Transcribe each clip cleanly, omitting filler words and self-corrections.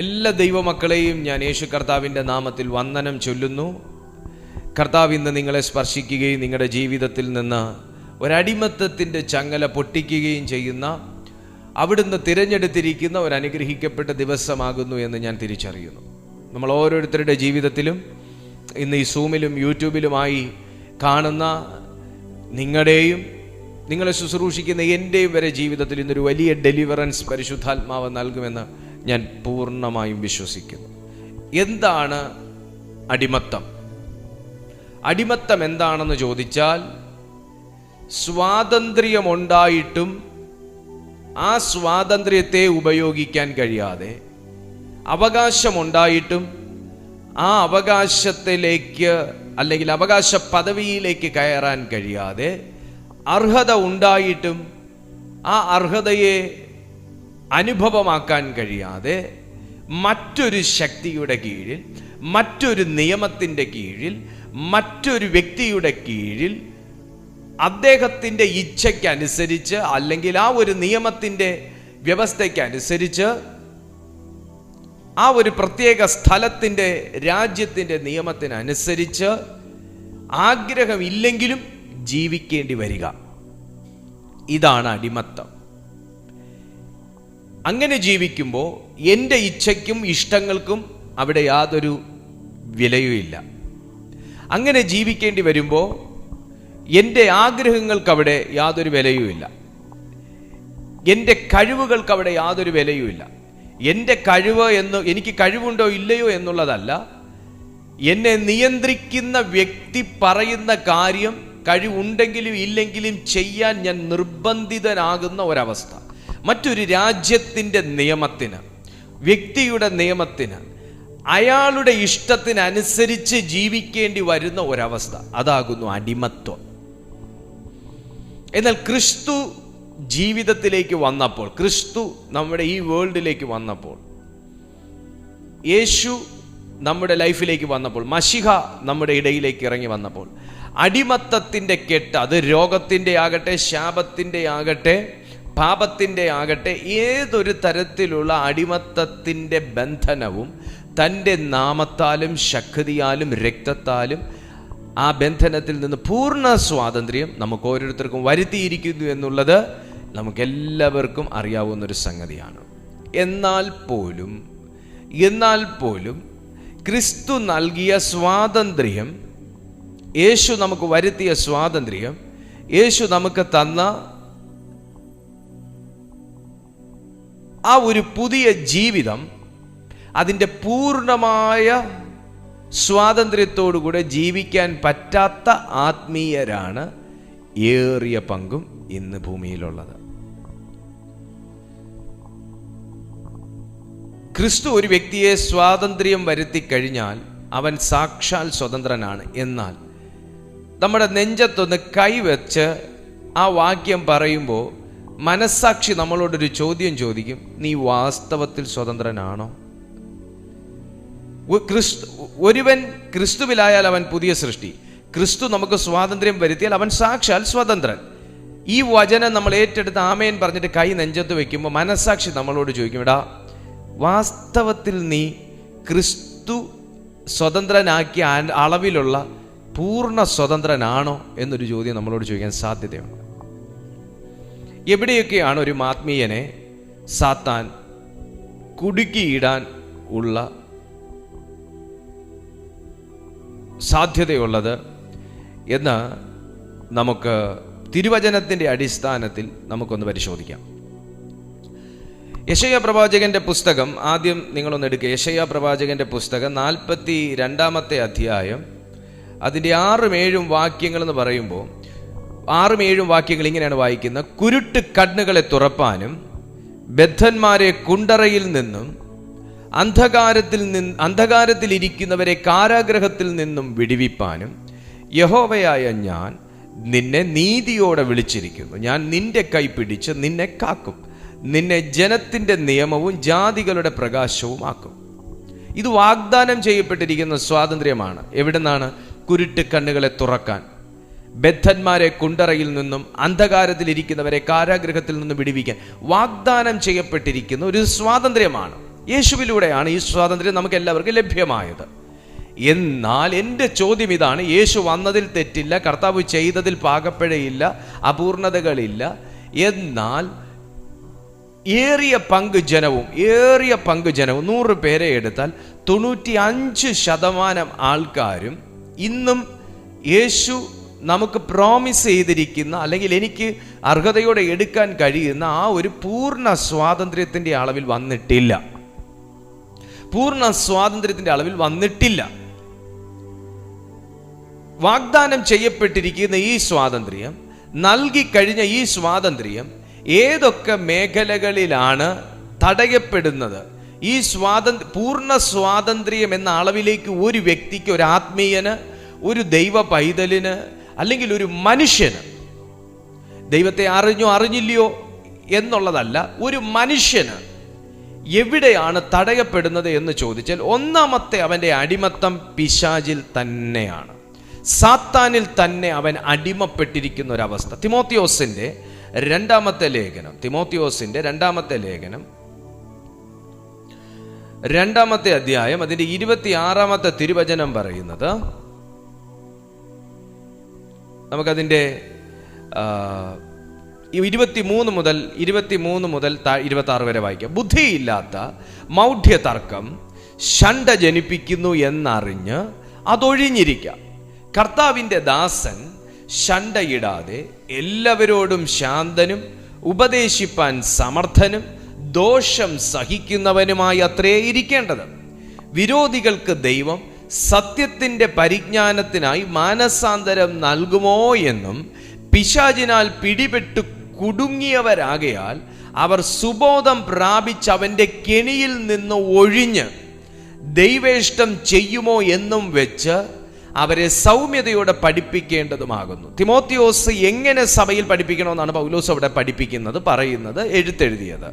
എല്ലാ ദൈവമക്കളെയും ഞാൻ യേശു കർത്താവിൻ്റെ നാമത്തിൽ വന്ദനം ചൊല്ലുന്നു. കർത്താവ് ഇന്ന് നിങ്ങളെ സ്പർശിക്കുകയും നിങ്ങളുടെ ജീവിതത്തിൽ നിന്ന് ഒരടിമത്തത്തിൻ്റെ ചങ്ങല പൊട്ടിക്കുകയും ചെയ്യുന്ന, അവിടുന്ന് തിരഞ്ഞെടുത്തിരിക്കുന്ന ഒരു അനുഗ്രഹിക്കപ്പെട്ട ദിവസമാകുന്നു എന്ന് ഞാൻ തിരിച്ചറിയുന്നു. നമ്മൾ ഓരോരുത്തരുടെ ജീവിതത്തിലും ഇന്ന് ഈ സൂമിലും യൂട്യൂബിലുമായി കാണുന്ന നിങ്ങളുടെയും നിങ്ങളെ ശുശ്രൂഷിക്കുന്ന എൻ്റെയും വരെ ജീവിതത്തിൽ ഇന്നൊരു വലിയ ഡെലിവറൻസ് പരിശുദ്ധാത്മാവ് നൽകുമെന്ന് ഞാൻ പൂർണ്ണമായും വിശ്വസിക്കുന്നു. എന്താണ് അടിമത്തം? അടിമത്തം എന്താണെന്ന് ചോദിച്ചാൽ, സ്വാതന്ത്ര്യമുണ്ടായിട്ടും ആ സ്വാതന്ത്ര്യത്തെ ഉപയോഗിക്കാൻ കഴിയാതെ, അവകാശമുണ്ടായിട്ടും ആ അവകാശത്തിലേക്ക് അല്ലെങ്കിൽ അവകാശ പദവിയിലേക്ക് കയറാൻ കഴിയാതെ, അർഹത ഉണ്ടായിട്ടും ആ അർഹതയെ അനുഭവമാക്കാൻ കഴിയാതെ, മറ്റൊരു ശക്തിയുടെ കീഴിൽ, മറ്റൊരു നിയമത്തിൻ്റെ കീഴിൽ, മറ്റൊരു വ്യക്തിയുടെ കീഴിൽ അദ്ദേഹത്തിൻ്റെ ഇച്ഛയ്ക്കനുസരിച്ച് അല്ലെങ്കിൽ ആ ഒരു നിയമത്തിൻ്റെ വ്യവസ്ഥയ്ക്കനുസരിച്ച്, ആ ഒരു പ്രത്യേക സ്ഥലത്തിൻ്റെ രാജ്യത്തിൻ്റെ നിയമത്തിനനുസരിച്ച് ആഗ്രഹമില്ലെങ്കിലും ജീവിക്കേണ്ടി വരിക. ഇതാണ് അടിമത്തം. അങ്ങനെ ജീവിക്കുമ്പോൾ എൻ്റെ ഇച്ഛയ്ക്കും ഇഷ്ടങ്ങൾക്കും അവിടെ യാതൊരു വിലയുമില്ല. അങ്ങനെ ജീവിക്കേണ്ടി വരുമ്പോൾ എൻ്റെ ആഗ്രഹങ്ങൾക്ക് അവിടെ യാതൊരു വിലയുമില്ല. എൻ്റെ കഴിവുകൾക്ക് അവിടെ യാതൊരു വിലയുമില്ല. എൻ്റെ കഴിവ് എന്ന് എനിക്ക് കഴിവുണ്ടോ ഇല്ലയോ എന്നുള്ളതല്ല, എന്നെ നിയന്ത്രിക്കുന്ന വ്യക്തി പറയുന്ന കാര്യം കഴിവുണ്ടെങ്കിലും ഇല്ലെങ്കിലും ചെയ്യാൻ ഞാൻ നിർബന്ധിതനാകുന്ന ഒരവസ്ഥ. മറ്റൊരു രാജ്യത്തിൻ്റെ നിയമത്തിന്, വ്യക്തിയുടെ നിയമത്തിന്, അയാളുടെ ഇഷ്ടത്തിനനുസരിച്ച് ജീവിക്കേണ്ടി വരുന്ന ഒരവസ്ഥ, അതാകുന്നു അടിമത്വം. എന്നാൽ ക്രിസ്തു ജീവിതത്തിലേക്ക് വന്നപ്പോൾ, ക്രിസ്തു നമ്മുടെ ഈ വേൾഡിലേക്ക് വന്നപ്പോൾ, യേശു നമ്മുടെ ലൈഫിലേക്ക് വന്നപ്പോൾ, മശിഹ നമ്മുടെ ഇടയിലേക്ക് ഇറങ്ങി വന്നപ്പോൾ, അടിമത്തത്തിൻ്റെ കെട്ട്, അത് രോഗത്തിൻ്റെ ആകട്ടെ, ശാപത്തിൻ്റെ ആകട്ടെ, പാപത്തിൻ്റെ ആകട്ടെ, ഏതൊരു തരത്തിലുള്ള അടിമത്തത്തിൻ്റെ ബന്ധനവും തൻ്റെ നാമത്താലും ശക്തിയാലും രക്തത്താലും ആ ബന്ധനത്തിൽ നിന്ന് പൂർണ്ണ സ്വാതന്ത്ര്യം നമുക്ക് ഓരോരുത്തർക്കും വരുത്തിയിരിക്കുന്നു എന്നുള്ളത് നമുക്കെല്ലാവർക്കും അറിയാവുന്നൊരു സംഗതിയാണ്. എന്നാൽ പോലും ക്രിസ്തു നൽകിയ സ്വാതന്ത്ര്യം, യേശു നമുക്ക് വരുത്തിയ സ്വാതന്ത്ര്യം, യേശു നമുക്ക് തന്ന ആ ഒരു പുതിയ ജീവിതം, അതിൻ്റെ പൂർണ്ണമായ സ്വാതന്ത്ര്യത്തോടുകൂടെ ജീവിക്കാൻ പറ്റാത്ത ആത്മീയരാണ് ഏറിയ പങ്കും ഇന്ന് ഭൂമിയിലുള്ളത്. ക്രിസ്തു ഒരു വ്യക്തിയെ സ്വാതന്ത്ര്യം വരുത്തി കഴിഞ്ഞാൽ അവൻ സാക്ഷാൽ സ്വതന്ത്രനാണ്. എന്നാൽ നമ്മുടെ നെഞ്ചത്തൊന്ന് കൈവച്ച് ആ വാക്യം പറയുമ്പോൾ മനസ്സാക്ഷി നമ്മളോടൊരു ചോദ്യം ചോദിക്കും: നീ വാസ്തവത്തിൽ സ്വതന്ത്രനാണോ? ഒരുവൻ ക്രിസ്തുവിലായാൽ അവൻ പുതിയ സൃഷ്ടി. ക്രിസ്തു നമുക്ക് സ്വാതന്ത്ര്യം വരുത്തിയാൽ അവൻ സാക്ഷാൽ സ്വതന്ത്രൻ. ഈ വചനം നമ്മൾ ഏറ്റെടുത്ത് ആമേൻ പറഞ്ഞിട്ട് കൈ നെഞ്ചത്ത് വെക്കുമ്പോൾ മനസ്സാക്ഷി നമ്മളോട് ചോദിക്കും: എടാ, വാസ്തവത്തിൽ നീ ക്രിസ്തു സ്വതന്ത്രനാക്കിയ അളവിലുള്ള പൂർണ്ണ സ്വതന്ത്രനാണോ എന്നൊരു ചോദ്യം നമ്മളോട് ചോദിക്കാൻ സാധ്യതയുണ്ട്. എവിടെയൊക്കെയാണ് ഒരു ആത്മീയനെ സാത്താൻ കുടുക്കിയിടാൻ ഉള്ള സാധ്യതയുള്ളത് എന്ന് നമുക്ക് തിരുവചനത്തിൻ്റെ അടിസ്ഥാനത്തിൽ നമുക്കൊന്ന് പരിശോധിക്കാം. യെശയ്യാ പ്രവാചകന്റെ പുസ്തകം ആദ്യം നിങ്ങളൊന്ന് എടുക്കുക. യെശയ്യാ പ്രവാചകന്റെ പുസ്തകം 42-ാമത്തെ അധ്യായം, അതിൻ്റെ 6-7 വാക്യങ്ങൾ എന്ന് പറയുമ്പോൾ 6-7 വാക്യങ്ങൾ ഇങ്ങനെയാണ് വായിക്കുന്നത്: കുരുട്ട് കണ്ണുകളെ തുറപ്പാനും ബദ്ധന്മാരെ കുണ്ടറയിൽ നിന്നും അന്ധകാരത്തിലിരിക്കുന്നവരെ കാരാഗ്രഹത്തിൽ നിന്നും വിടുവിപ്പാനും യഹോവയായ ഞാൻ നിന്നെ നീതിയോടെ വിളിച്ചിരിക്കുന്നു. ഞാൻ നിന്റെ കൈ പിടിച്ച് നിന്നെ കാക്കും, നിന്നെ ജനത്തിൻ്റെ നിയമവും ജാതികളുടെ പ്രകാശവുമാക്കും. ഇത് വാഗ്ദാനം ചെയ്യപ്പെട്ടിരിക്കുന്ന സ്വാതന്ത്ര്യമാണ്. എവിടുന്നാണ്? കുരുട്ട് കണ്ണുകളെ തുറക്കാൻ, ബദ്ധന്മാരെ കുണ്ടറയിൽ നിന്നും അന്ധകാരത്തിലിരിക്കുന്നവരെ കാരാഗ്രഹത്തിൽ നിന്നും വിടുവിക്കാൻ വാഗ്ദാനം ചെയ്യപ്പെട്ടിരിക്കുന്ന ഒരു സ്വാതന്ത്ര്യമാണ്. യേശുവിലൂടെയാണ് ഈ സ്വാതന്ത്ര്യം നമുക്ക് എല്ലാവർക്കും ലഭ്യമായത്. എന്നാൽ എൻ്റെ ചോദ്യം ഇതാണ്, യേശു വന്നതിൽ തെറ്റില്ല, കർത്താവ് ചെയ്തതിൽ പാകപ്പിഴയില്ല, അപൂർണതകളില്ല. എന്നാൽ ഏറിയ പങ്ക് ജനവും 100 പേരെ എടുത്താൽ 95% ആൾക്കാരും ഇന്നും യേശു നമുക്ക് പ്രോമിസ് ചെയ്തിരിക്കുന്ന, അല്ലെങ്കിൽ എനിക്ക് അർഹതയോടെ എടുക്കാൻ കഴിയുന്ന ആ ഒരു പൂർണ്ണ സ്വാതന്ത്ര്യത്തിൻ്റെ അളവിൽ വന്നിട്ടില്ല. വാഗ്ദാനം ചെയ്യപ്പെട്ടിരിക്കുന്ന ഈ സ്വാതന്ത്ര്യം, നൽകിക്കഴിഞ്ഞ ഈ സ്വാതന്ത്ര്യം ഏതൊക്കെ മേഖലകളിലാണ് തടയപ്പെടുന്നത്? ഈ പൂർണ്ണ സ്വാതന്ത്ര്യം എന്ന അളവിലേക്ക് ഒരു വ്യക്തിക്ക്, ഒരു ആത്മീയന്, ഒരു ദൈവ പൈതലിന്, അല്ലെങ്കിൽ ഒരു മനുഷ്യന്, ദൈവത്തെ അറിഞ്ഞില്ലയോ എന്നുള്ളതല്ല, ഒരു മനുഷ്യന് എവിടെയാണ് തടയപ്പെടുന്നത് എന്ന് ചോദിച്ചാൽ, ഒന്നാമത്തെ അവൻ്റെ അടിമത്തം പിശാചിൽ തന്നെയാണ്. സാത്താനിൽ തന്നെ അവൻ അടിമപ്പെട്ടിരിക്കുന്ന ഒരവസ്ഥ. തിമോത്തിയോസിന്റെ രണ്ടാമത്തെ ലേഖനം 2 അധ്യായം അതിന്റെ 26 തിരുവചനം പറയുന്നത്, നമുക്കതിൻ്റെ 23 മുതൽ 26 വരെ വായിക്കാം. ബുദ്ധിയില്ലാത്ത മൗഢ്യതർക്കം ശണ്ഠ ജനിപ്പിക്കുന്നു എന്നറിഞ്ഞ് അതൊഴിഞ്ഞിരിക്കാം. കർത്താവിൻ്റെ ദാസൻ ശണ്ഠയിടാതെ എല്ലാവരോടും ശാന്തനും ഉപദേശിപ്പാൻ സമർത്ഥനും ദോഷം സഹിക്കുന്നവനുമായി അത്രേ ഇരിക്കേണ്ടത്. വിരോധികൾക്ക് ദൈവം സത്യത്തിൻ്റെ പരിജ്ഞാനത്തിനായി മാനസാന്തരം നൽകുമോ എന്നും പിശാചിനാൽ പിടിപെട്ട് കുടുങ്ങിയവരാകയാൽ അവർ സുബോധം പ്രാപിച്ച് അവൻ്റെ കെണിയിൽ നിന്ന് ഒഴിഞ്ഞ് ദൈവേഷ്ടം ചെയ്യുമോ എന്നും വെച്ച് അവരെ സൗമ്യതയോടെ പഠിപ്പിക്കേണ്ടതുമാകുന്നു. തിമോത്തിയോസ് എങ്ങനെ സഭയിൽ പഠിപ്പിക്കണമെന്നാണ് പൗലോസ് അവിടെ പറയുന്നത്, എഴുത്തെഴുതിയത്.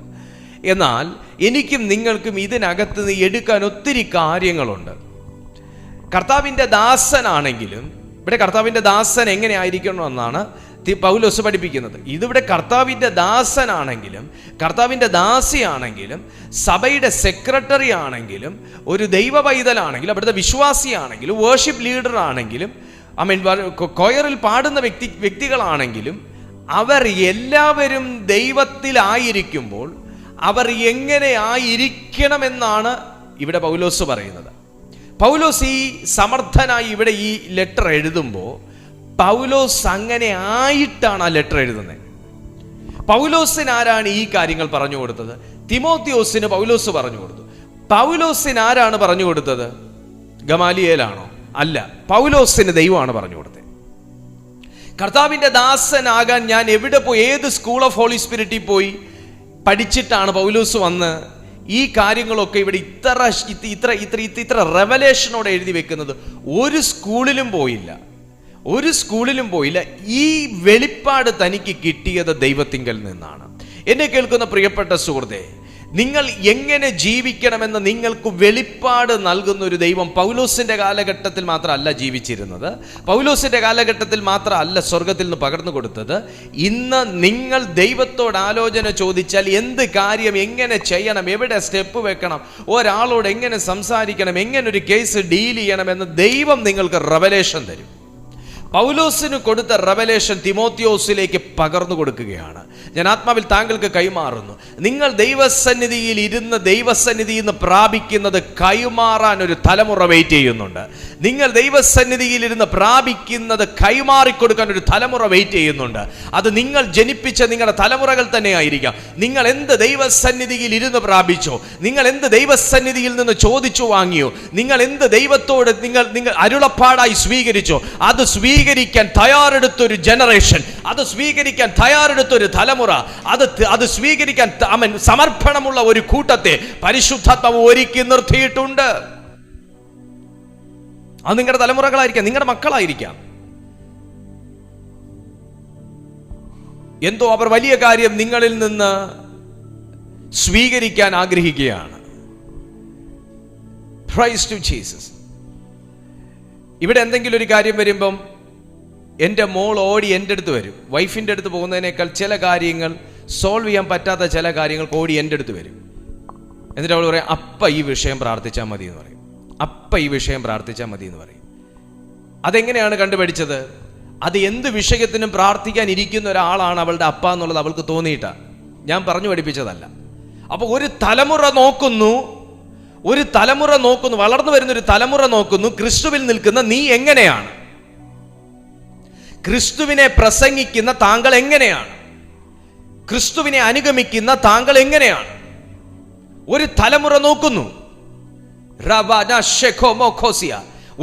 എന്നാൽ എനിക്കും നിങ്ങൾക്കും ഇതിനകത്ത് എടുക്കാൻ ഒത്തിരി കാര്യങ്ങളുണ്ട്. കർത്താവിൻ്റെ ദാസനാണെങ്കിലും, ഇവിടെ കർത്താവിൻ്റെ ദാസൻ എങ്ങനെ ആയിരിക്കണമെന്നാണ് പൗലോസ് പഠിപ്പിക്കുന്നത്. ഇതിവിടെ കർത്താവിൻ്റെ ദാസനാണെങ്കിലും, കർത്താവിൻ്റെ ദാസിയാണെങ്കിലും, സഭയുടെ സെക്രട്ടറി ആണെങ്കിലും, ഒരു ദൈവ പൈതലാണെങ്കിലും, അവിടുത്തെ വിശ്വാസിയാണെങ്കിലും, വേർഷിപ്പ് ലീഡർ ആണെങ്കിലും, കൊയറിൽ പാടുന്ന വ്യക്തികളാണെങ്കിലും, അവർ എല്ലാവരും ദൈവത്തിലായിരിക്കുമ്പോൾ അവർ എങ്ങനെ ആയിരിക്കണമെന്നാണ് ഇവിടെ പൗലോസ് പറയുന്നത്. പൗലോസ് ഈ സമർത്ഥനായി ഇവിടെ ഈ ലെറ്റർ എഴുതുമ്പോൾ പൗലോസ് അങ്ങനെ ആയിട്ടാണ് ആ ലെറ്റർ എഴുതുന്നത്. പൗലോസിന് ആരാണ് ഈ കാര്യങ്ങൾ പറഞ്ഞു കൊടുത്തത്? തിമോത്തിയോസിന് പൗലോസ് പറഞ്ഞു കൊടുത്തു. പൗലോസിന് ആരാണ് പറഞ്ഞു കൊടുത്തത്? ഗമാലിയേലാണോ? അല്ല, പൗലോസിന് ദൈവമാണ് പറഞ്ഞു കൊടുത്തത്. കർത്താവിൻ്റെ ദാസനാകാൻ ഞാൻ എവിടെ പോയി, ഏത് സ്കൂൾ ഓഫ് ഹോളി സ്പിരിറ്റിൽ പോയി പഠിച്ചിട്ടാണ് പൗലോസ് വന്ന് ഈ കാര്യങ്ങളൊക്കെ ഇവിടെ ഇത്ര റെവലേഷനോടെ എഴുതി വെക്കുന്നത്? ഒരു സ്കൂളിലും പോയില്ല. ഈ വെളിപ്പാട് തനിക്ക് കിട്ടിയത് ദൈവത്തിങ്കൽ നിന്നാണ്. എന്നെ കേൾക്കുന്ന പ്രിയപ്പെട്ട സുഹൃത്തേ, നിങ്ങൾ എങ്ങനെ ജീവിക്കണമെന്ന് നിങ്ങൾക്ക് വെളിപ്പാട് നൽകുന്ന ഒരു ദൈവം പൗലോസിന്റെ കാലഘട്ടത്തിൽ മാത്രമല്ല ജീവിച്ചിരുന്നത്, പൗലോസിന്റെ കാലഘട്ടത്തിൽ മാത്രമല്ല സ്വർഗത്തിൽ നിന്ന് പകർന്നു കൊടുത്തത്. ഇന്ന് നിങ്ങൾ ദൈവത്തോട് ആലോചന ചോദിച്ചാൽ എന്ത് കാര്യം എങ്ങനെ ചെയ്യണം, എവിടെ സ്റ്റെപ്പ് വെക്കണം, ഒരാളോട് എങ്ങനെ സംസാരിക്കണം, എങ്ങനെ ഒരു കേസ് ഡീൽ ചെയ്യണമെന്ന് ദൈവം നിങ്ങൾക്ക് റെവലേഷൻ തരും. പൗലോസിന് കൊടുത്ത റെവലേഷൻ തിമോത്തിയോസിലേക്ക് പകർന്നു കൊടുക്കുകയാണ്. ഞാൻ ആത്മാവിൽ താങ്കൾക്ക് കൈമാറുന്നു. നിങ്ങൾ ദൈവസന്നിധിയിൽ നിന്ന് പ്രാപിക്കുന്നത് കൈമാറാൻ ഒരു തലമുറ വെയിറ്റ് ചെയ്യുന്നുണ്ട്. നിങ്ങൾ ദൈവസന്നിധിയിൽ ഇരുന്ന് പ്രാപിക്കുന്നത് കൈമാറിക്കൊടുക്കാൻ ഒരു തലമുറ വെയിറ്റ് ചെയ്യുന്നുണ്ട്. അത് നിങ്ങൾ ജനിപ്പിച്ച നിങ്ങളുടെ തലമുറകൾ തന്നെ ആയിരിക്കാം. നിങ്ങൾ എന്ത് ദൈവസന്നിധിയിൽ ഇരുന്ന് പ്രാപിച്ചോ, നിങ്ങൾ എന്ത് ദൈവസന്നിധിയിൽ നിന്ന് ചോദിച്ചു വാങ്ങിയോ, നിങ്ങൾ എന്ത് ദൈവത്തോട് നിങ്ങൾ അരുളപ്പാടായി സ്വീകരിച്ചോ, അത് സ്വീകരിക്കാൻ തയ്യാറെടുത്തൊരു ജനറേഷൻ, അത് സ്വീകരിക്കാൻ തയ്യാറെടുത്തൊരു തലമുറ, അത് സ്വീകരിക്കാൻ സമർപ്പണമുള്ള ഒരു കൂട്ടത്തെ പരിശുദ്ധാത്മാവ് ഒരുക്കി നിർത്തിയിട്ടുണ്ട്. അത് നിങ്ങളുടെ തലമുറകളായിരിക്കാം, നിങ്ങളുടെ മക്കളായിരിക്കാം. എന്തോ അവർ വലിയ കാര്യം നിങ്ങളിൽ നിന്ന് സ്വീകരിക്കാൻ ആഗ്രഹിക്കുകയാണ്. Praise to Jesus. ഇവിടെ എന്തെങ്കിലും ഒരു കാര്യം വരുമ്പം എൻ്റെ മോൾ ഓടി എൻ്റെ അടുത്ത് വരും. വൈഫിൻ്റെ അടുത്ത് പോകുന്നതിനേക്കാൾ ചില കാര്യങ്ങൾ സോൾവ് ചെയ്യാൻ പറ്റാത്ത ചില കാര്യങ്ങൾ ഓടി എൻ്റെ അടുത്ത് വരും. എന്നിട്ട് അവൾ പറയും, അപ്പ ഈ വിഷയം പ്രാർത്ഥിച്ചാൽ മതി എന്ന് പറയും. അപ്പ ഈ വിഷയം പ്രാർത്ഥിച്ചാൽ മതി എന്ന് പറയും. അതെങ്ങനെയാണ് കണ്ടുപിടിച്ചത്? അത് എന്ത് വിഷയത്തിനും പ്രാർത്ഥിക്കാൻ ഇരിക്കുന്ന ഒരാളാണ് അവളുടെ അപ്പ എന്നുള്ളത് അവൾക്ക് തോന്നിയിട്ടാ, ഞാൻ പറഞ്ഞു പഠിപ്പിച്ചതല്ല. അപ്പൊ ഒരു തലമുറ നോക്കുന്നു, വളർന്നു വരുന്ന ഒരു തലമുറ നോക്കുന്നു, ക്രിസ്തുവിൽ നിൽക്കുന്ന നീ എങ്ങനെയാണ്, ക്രിസ്തുവിനെ പ്രസംഗിക്കുന്ന താങ്കൾ എങ്ങനെയാണ്, ക്രിസ്തുവിനെ അനുഗമിക്കുന്ന താങ്കൾ എങ്ങനെയാണ്. ഒരു തലമുറ നോക്കുന്നു.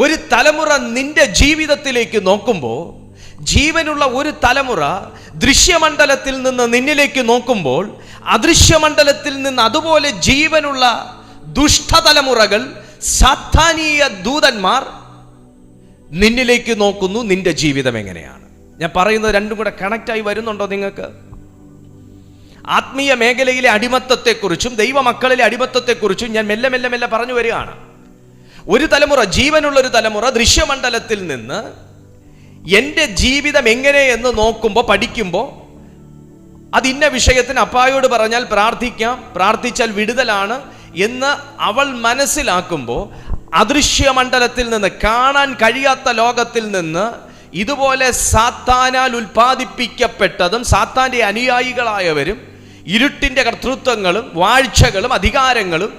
ഒരു തലമുറ നിന്റെ ജീവിതത്തിലേക്ക് നോക്കുമ്പോൾ, ജീവനുള്ള ഒരു തലമുറ ദൃശ്യമണ്ഡലത്തിൽ നിന്ന് നിന്നിലേക്ക് നോക്കുമ്പോൾ, അദൃശ്യമണ്ഡലത്തിൽ നിന്ന് അതുപോലെ ജീവനുള്ള ദുഷ്ടതലമുറകൾ, സാത്താനീയ ദൂതന്മാർ നിന്നിലേക്ക് നോക്കുന്നു. നിന്റെ ജീവിതം എങ്ങനെയാണ്? ഞാൻ പറയുന്നത് രണ്ടും കൂടെ കണക്റ്റായി വരുന്നുണ്ടോ നിങ്ങൾക്ക്? ആത്മീയ മേഖലയിലെ അടിമത്തത്തെക്കുറിച്ചും ദൈവമക്കളിലെ അടിമത്തത്തെക്കുറിച്ചും ഞാൻ മെല്ലെ മെല്ലെ മെല്ലെ പറഞ്ഞു വരികയാണ്. ഒരു തലമുറ, ജീവനുള്ള ഒരു തലമുറ ദൃശ്യമണ്ഡലത്തിൽ നിന്ന് എൻ്റെ ജീവിതം എങ്ങനെയെന്ന് നോക്കുമ്പോൾ, പഠിക്കുമ്പോൾ, അത് ഇന്ന വിഷയത്തിന് അപ്പായോട് പറഞ്ഞാൽ പ്രാർത്ഥിക്കാം, പ്രാർത്ഥിച്ചാൽ വിടുതലാണ് എന്ന് അവൾ മനസ്സിലാക്കുമ്പോൾ, അദൃശ്യമണ്ഡലത്തിൽ നിന്ന്, കാണാൻ കഴിയാത്ത ലോകത്തിൽ നിന്ന് ഇതുപോലെ സാത്താനാൽ ഉൽപ്പാദിപ്പിക്കപ്പെട്ടതും സാത്താന്റെ അനുയായികളായവരും ഇരുട്ടിന്റെ കർത്തൃത്വങ്ങളും വാഴ്ചകളും അധികാരങ്ങളും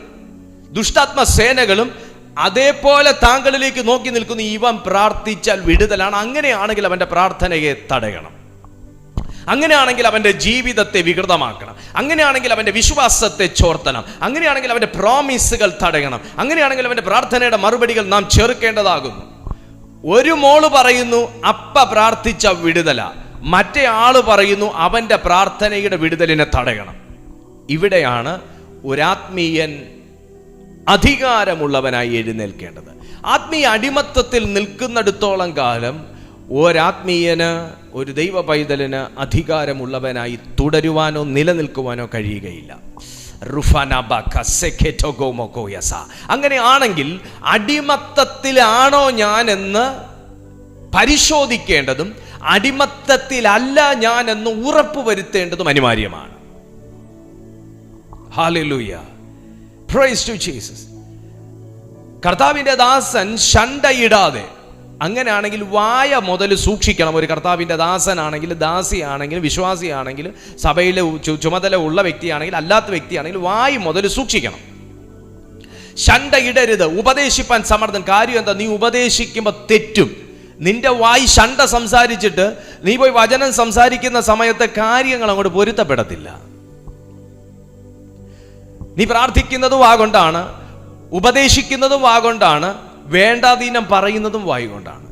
ദുഷ്ടാത്മസേനകളും അതേപോലെ താങ്കളിലേക്ക് നോക്കി നിൽക്കുന്നു. ഇവൻ പ്രാർത്ഥിച്ചാൽ വിടുതലാണ്. അങ്ങനെയാണെങ്കിൽ അവന്റെ പ്രാർത്ഥനയെ തടയണം. അങ്ങനെയാണെങ്കിൽ അവന്റെ ജീവിതത്തെ വികൃതമാക്കണം. അങ്ങനെയാണെങ്കിൽ അവന്റെ വിശ്വാസത്തെ ചോർത്തണം. അങ്ങനെയാണെങ്കിൽ അവന്റെ പ്രോമിസുകൾ തടയണം. അങ്ങനെയാണെങ്കിൽ അവന്റെ പ്രാർത്ഥനയുടെ മറുപടികൾ നാം ചെറുക്കേണ്ടതാകുന്നു. ഒരു മോള് പറയുന്നു അപ്പ പ്രാർത്ഥിച്ച വിടുതല, മറ്റേ ആള് പറയുന്നു അവന്റെ പ്രാർത്ഥനയുടെ വിടുതലിനെ തടയണം. ഇവിടെയാണ് ഒരാത്മീയൻ അധികാരമുള്ളവനായി എഴുന്നേൽക്കേണ്ടത്. ആത്മീയ അടിമത്തത്തിൽ നിൽക്കുന്നിടത്തോളം കാലം ഒരാത്മീയന്, ഒരു ദൈവ പൈതലിന് അധികാരമുള്ളവനായി തുടരുവാനോ നിലനിൽക്കുവാനോ കഴിയുകയില്ല. അങ്ങനെയാണെങ്കിൽ അടിമത്തത്തിലാണോ ഞാൻ എന്ന് പരിശോധിക്കേണ്ടതും അടിമത്തത്തിലല്ല ഞാൻ എന്ന് ഉറപ്പുവരുത്തേണ്ടതും അനിവാര്യമാണ്. Hallelujah, praise to Jesus. കർത്താവിന്റെ ദാസൻ ശണ്ടയിടാതെ, അങ്ങനെയാണെങ്കിൽ വായ മുതൽ സൂക്ഷിക്കണം. ഒരു കർത്താവിൻ്റെ ദാസനാണെങ്കിൽ, ദാസിയാണെങ്കിൽ, വിശ്വാസിയാണെങ്കിൽ, സഭയിലെ ചുമതല ഉള്ള വ്യക്തിയാണെങ്കിൽ, അല്ലാത്ത വ്യക്തിയാണെങ്കിൽ വായ് മുതൽ സൂക്ഷിക്കണം. ശണ്ട ഇടരുത്. ഉപദേശിപ്പാൻ സമർത്ഥൻ. കാര്യം എന്താ? നീ ഉപദേശിക്കുമ്പോൾ തെറ്റും. നിന്റെ വായ് ശണ്ട സംസാരിച്ചിട്ട് നീ പോയി വചനം സംസാരിക്കുന്ന സമയത്ത് കാര്യങ്ങൾ അങ്ങോട്ട് പൊരുത്തപ്പെടത്തില്ല. നീ പ്രാർത്ഥിക്കുന്നതും വാഗൊണ്ടാണ്, ഉപദേശിക്കുന്നതും വാഗൊണ്ടാണ്, വേണ്ടാതീനം പറയുന്നതും വായുകൊണ്ടാണ്.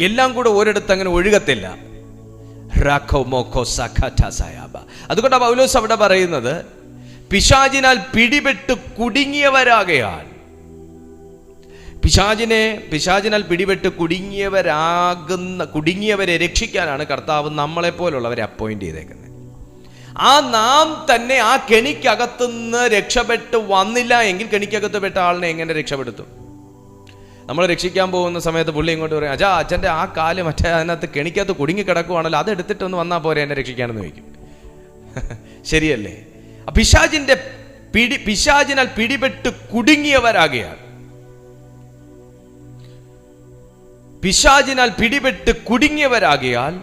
എല്ലാം കൂടെ ഒരിടത്ത് അങ്ങനെ ഒഴുകത്തില്ല. അതുകൊണ്ടാണ് പൗലോസ് അവിടെ പറയുന്നത്, പിശാചിനാൽ പിടിപെട്ട് കുടുങ്ങിയവരാകയാൽ. പിശാചിനാൽ പിടിപെട്ട് കുടുങ്ങിയവരെ രക്ഷിക്കാനാണ് കർത്താവ് നമ്മളെപ്പോലുള്ളവരെ അപ്പോയിന്റ് ചെയ്തേക്കുന്നത്. നാം തന്നെ ആ കെണിക്കകത്തുനിന്ന് രക്ഷപ്പെട്ട് വന്നില്ല എങ്കിൽ കെണിക്കകത്ത് പെട്ട ആളിനെ എങ്ങനെ രക്ഷപ്പെടുത്തും? നമ്മൾ രക്ഷിക്കാൻ പോകുന്ന സമയത്ത് പുള്ളി ഇങ്ങോട്ട് പറയും, അച്ഛൻ്റെ ആ കാല് മറ്റേ അതിനകത്ത് കെണിക്കകത്ത് കുടുങ്ങി കിടക്കുവാണല്ലോ, അത് എടുത്തിട്ടൊന്ന് വന്നാൽ പോരെ എന്നെ രക്ഷിക്കാനെന്ന് ചോദിക്കും. ശരിയല്ലേ? പിശാചിനാൽ പിടിപെട്ട് കുടുങ്ങിയവരാകിയാൽ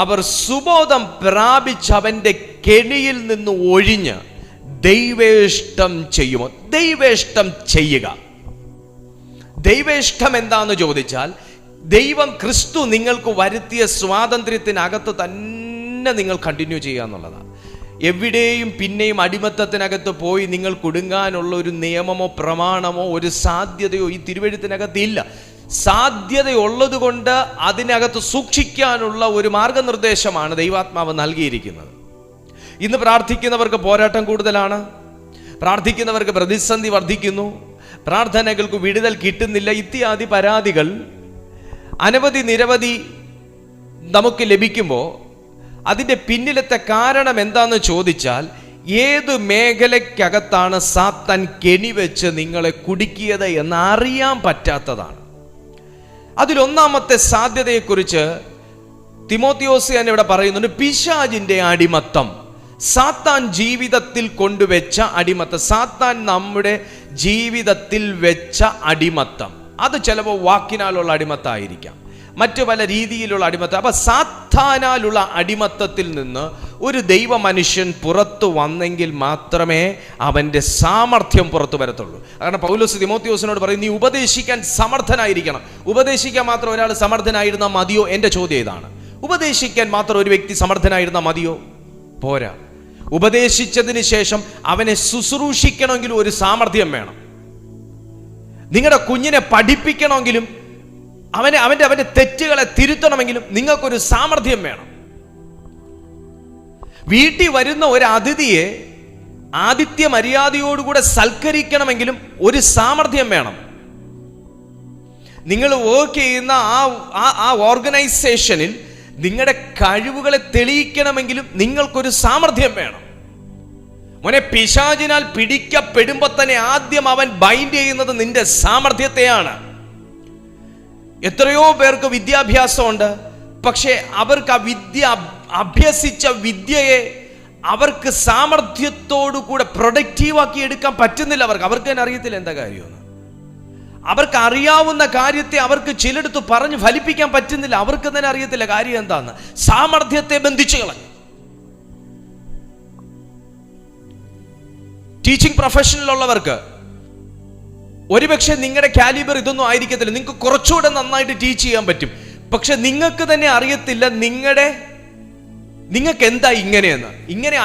അവർ സുബോധം പ്രാപിച്ചവന്റെ കെണിയിൽ നിന്ന് ഒഴിഞ്ഞ് ദൈവേഷ്ടം ചെയ്യുമോ? ദൈവേഷ്ടം ചെയ്യുക. ദൈവേഷ്ടം എന്താന്ന് ചോദിച്ചാൽ, ദൈവം ക്രിസ്തു നിങ്ങൾക്ക് വരുത്തിയ സ്വാതന്ത്ര്യത്തിനകത്ത് തന്നെ നിങ്ങൾ കണ്ടിന്യൂ ചെയ്യുക എന്നുള്ളതാണ്. എവിടെയും പിന്നെയും അടിമത്തത്തിനകത്ത് പോയി നിങ്ങൾ കുടുങ്ങാനുള്ള ഒരു നിയമമോ പ്രമാണമോ ഒരു സാധ്യതയോ ഈ തിരുവെഴുത്തിനകത്ത് ഇല്ല. സാധ്യതയുള്ളത് കൊണ്ട് അതിനകത്ത് സൂക്ഷിക്കാനുള്ള ഒരു മാർഗനിർദ്ദേശമാണ് ദൈവാത്മാവ് നൽകിയിരിക്കുന്നത്. ഇന്ന് പ്രാർത്ഥിക്കുന്നവർക്ക് പോരാട്ടം കൂടുതലാണ്, പ്രാർത്ഥിക്കുന്നവർക്ക് പ്രതിസന്ധി വർദ്ധിക്കുന്നു, പ്രാർത്ഥനകൾക്ക് വിടുതൽ കിട്ടുന്നില്ല, ഇത്യാദി പരാതികൾ നിരവധി നമുക്ക് ലഭിക്കുമ്പോൾ അതിൻ്റെ പിന്നിലത്തെ കാരണം എന്താണെന്ന് ചോദിച്ചാൽ, ഏത് മേഖലയ്ക്കകത്താണ് സാത്താൻ കെണിവെച്ച് നിങ്ങളെ കുടുക്കിയത് എന്ന് അറിയാൻ പറ്റാത്തതാണ്. അതിലൊന്നാമത്തെ സാധ്യതയെക്കുറിച്ച് തിമോത്തിയോസ് തന്നെ ഇവിടെ പറയുന്നുണ്ട്. പിശാചിന്റെ അടിമത്തം, സാത്താൻ ജീവിതത്തിൽ കൊണ്ടുവച്ച അടിമത്തം, സാത്താൻ നമ്മുടെ ജീവിതത്തിൽ വെച്ച അടിമത്തം, അത് ചിലപ്പോൾ വാക്കിനാലുള്ള അടിമത്തായിരിക്കാം, മറ്റു പല രീതിയിലുള്ള അടിമത്തം. അപ്പൊ സാത്താനാലുള്ള അടിമത്തത്തിൽ നിന്ന് ഒരു ദൈവ മനുഷ്യൻ പുറത്തു വന്നെങ്കിൽ മാത്രമേ അവന്റെ സാമർഥ്യം പുറത്തു വരത്തുള്ളൂ. കാരണം പൗലോസ് തിമോത്തിയോസിനോട് പറയും, നീ ഉപദേശിക്കാൻ സമർത്ഥനായിരിക്കണം. ഉപദേശിക്കാൻ മാത്രം ഒരാൾ സമർത്ഥനായിരുന്നാൽ മതിയോ? എൻ്റെ ചോദ്യം ഇതാണ്. ഉപദേശിക്കാൻ മാത്രം ഒരു വ്യക്തി സമർത്ഥനായിരുന്നാൽ മതിയോ? പോരാ. ഉപദേശിച്ചതിന് ശേഷം അവനെ ശുശ്രൂഷിക്കണമെങ്കിലും ഒരു സാമർഥ്യം വേണം. നിങ്ങളുടെ കുഞ്ഞിനെ പഠിപ്പിക്കണമെങ്കിലും അവന്റെ തെറ്റുകളെ തിരുത്തണമെങ്കിലും നിങ്ങൾക്കൊരു സാമർഥ്യം വേണം. വീട്ടിൽ വരുന്ന ഒരു അതിഥിയെ ആതിഥ്യ മര്യാദയോടുകൂടെ സൽക്കരിക്കണമെങ്കിലും ഒരു സാമർഥ്യം വേണം. നിങ്ങൾ വർക്ക് ചെയ്യുന്ന ആ ഓർഗനൈസേഷനിൽ നിങ്ങളുടെ കഴിവുകളെ തെളിയിക്കണമെങ്കിലും നിങ്ങൾക്കൊരു സാമർഥ്യം വേണം. മോനെ, പിശാചിനാൽ പിടിക്കപ്പെടുമ്പോ തന്നെ ആദ്യം അവൻ ബൈൻഡ് ചെയ്യുന്നത് നിന്റെ സാമർഥ്യത്തെയാണ്. എത്രയോ പേർക്ക് വിദ്യാഭ്യാസമുണ്ട്, പക്ഷെ അവർക്ക് ആ അഭ്യസിച്ച വിദ്യയെ അവർക്ക് സാമർഥ്യത്തോടു കൂടെ പ്രൊഡക്റ്റീവാക്കി എടുക്കാൻ പറ്റുന്നില്ല. അവർക്ക് തന്നെ അറിയത്തില്ല എന്താ കാര്യമെന്ന്. അവർക്ക് അറിയാവുന്ന കാര്യത്തെ അവർക്ക് ചിലടത്ത് പറഞ്ഞ് ഫലിപ്പിക്കാൻ പറ്റുന്നില്ല. അവർക്ക് തന്നെ അറിയത്തില്ല കാര്യം എന്താന്ന്. സാമർഥ്യത്തെ ബന്ധിച്ചു കളഞ്ഞു. ടീച്ചിങ് പ്രൊഫഷനിലുള്ളവർക്ക് ഒരുപക്ഷെ നിങ്ങളുടെ കാലിബർ ഇതൊന്നും ആയിരിക്കത്തില്ല. നിങ്ങൾക്ക് കുറച്ചുകൂടെ നന്നായിട്ട് ടീച്ച് ചെയ്യാൻ പറ്റും. പക്ഷെ നിങ്ങൾക്ക് തന്നെ അറിയത്തില്ല നിങ്ങൾക്ക് എന്താ ഇങ്ങനെ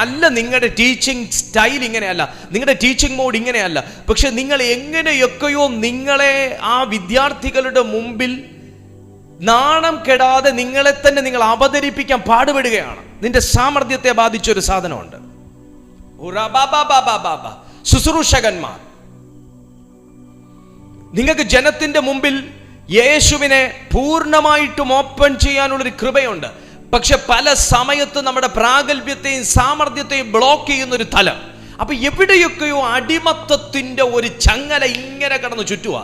അല്ല. നിങ്ങളുടെ ടീച്ചിങ് സ്റ്റൈൽ ഇങ്ങനെയല്ല, നിങ്ങളുടെ ടീച്ചിങ് മോഡ് ഇങ്ങനെയല്ല. പക്ഷെ നിങ്ങൾ എങ്ങനെയൊക്കെയോ നിങ്ങളെ ആ വിദ്യാർത്ഥികളുടെ മുമ്പിൽ നാണം കെടാതെ നിങ്ങളെ തന്നെ നിങ്ങൾ അവതരിപ്പിക്കാൻ പാടുപെടുകയാണ്. നിന്റെ സാമർഥ്യത്തെ ബാധിച്ചൊരു സാധനമുണ്ട്. ശുശ്രൂഷകന്മാർ, നിങ്ങൾക്ക് ജനത്തിന്റെ മുമ്പിൽ യേശുവിനെ പൂർണ്ണമായിട്ടും ഓപ്പൺ ചെയ്യാനുള്ളൊരു കൃപയുണ്ട്. പക്ഷെ പല സമയത്ത് നമ്മുടെ പ്രാഗൽഭ്യത്തെയും സാമർഥ്യത്തെയും ബ്ലോക്ക് ചെയ്യുന്ന ഒരു തലം. അപ്പൊ എവിടെയൊക്കെയോ അടിമത്തത്തിന്റെ ഒരു ചങ്ങല ഇങ്ങനെ കടന്ന് ചുറ്റുക.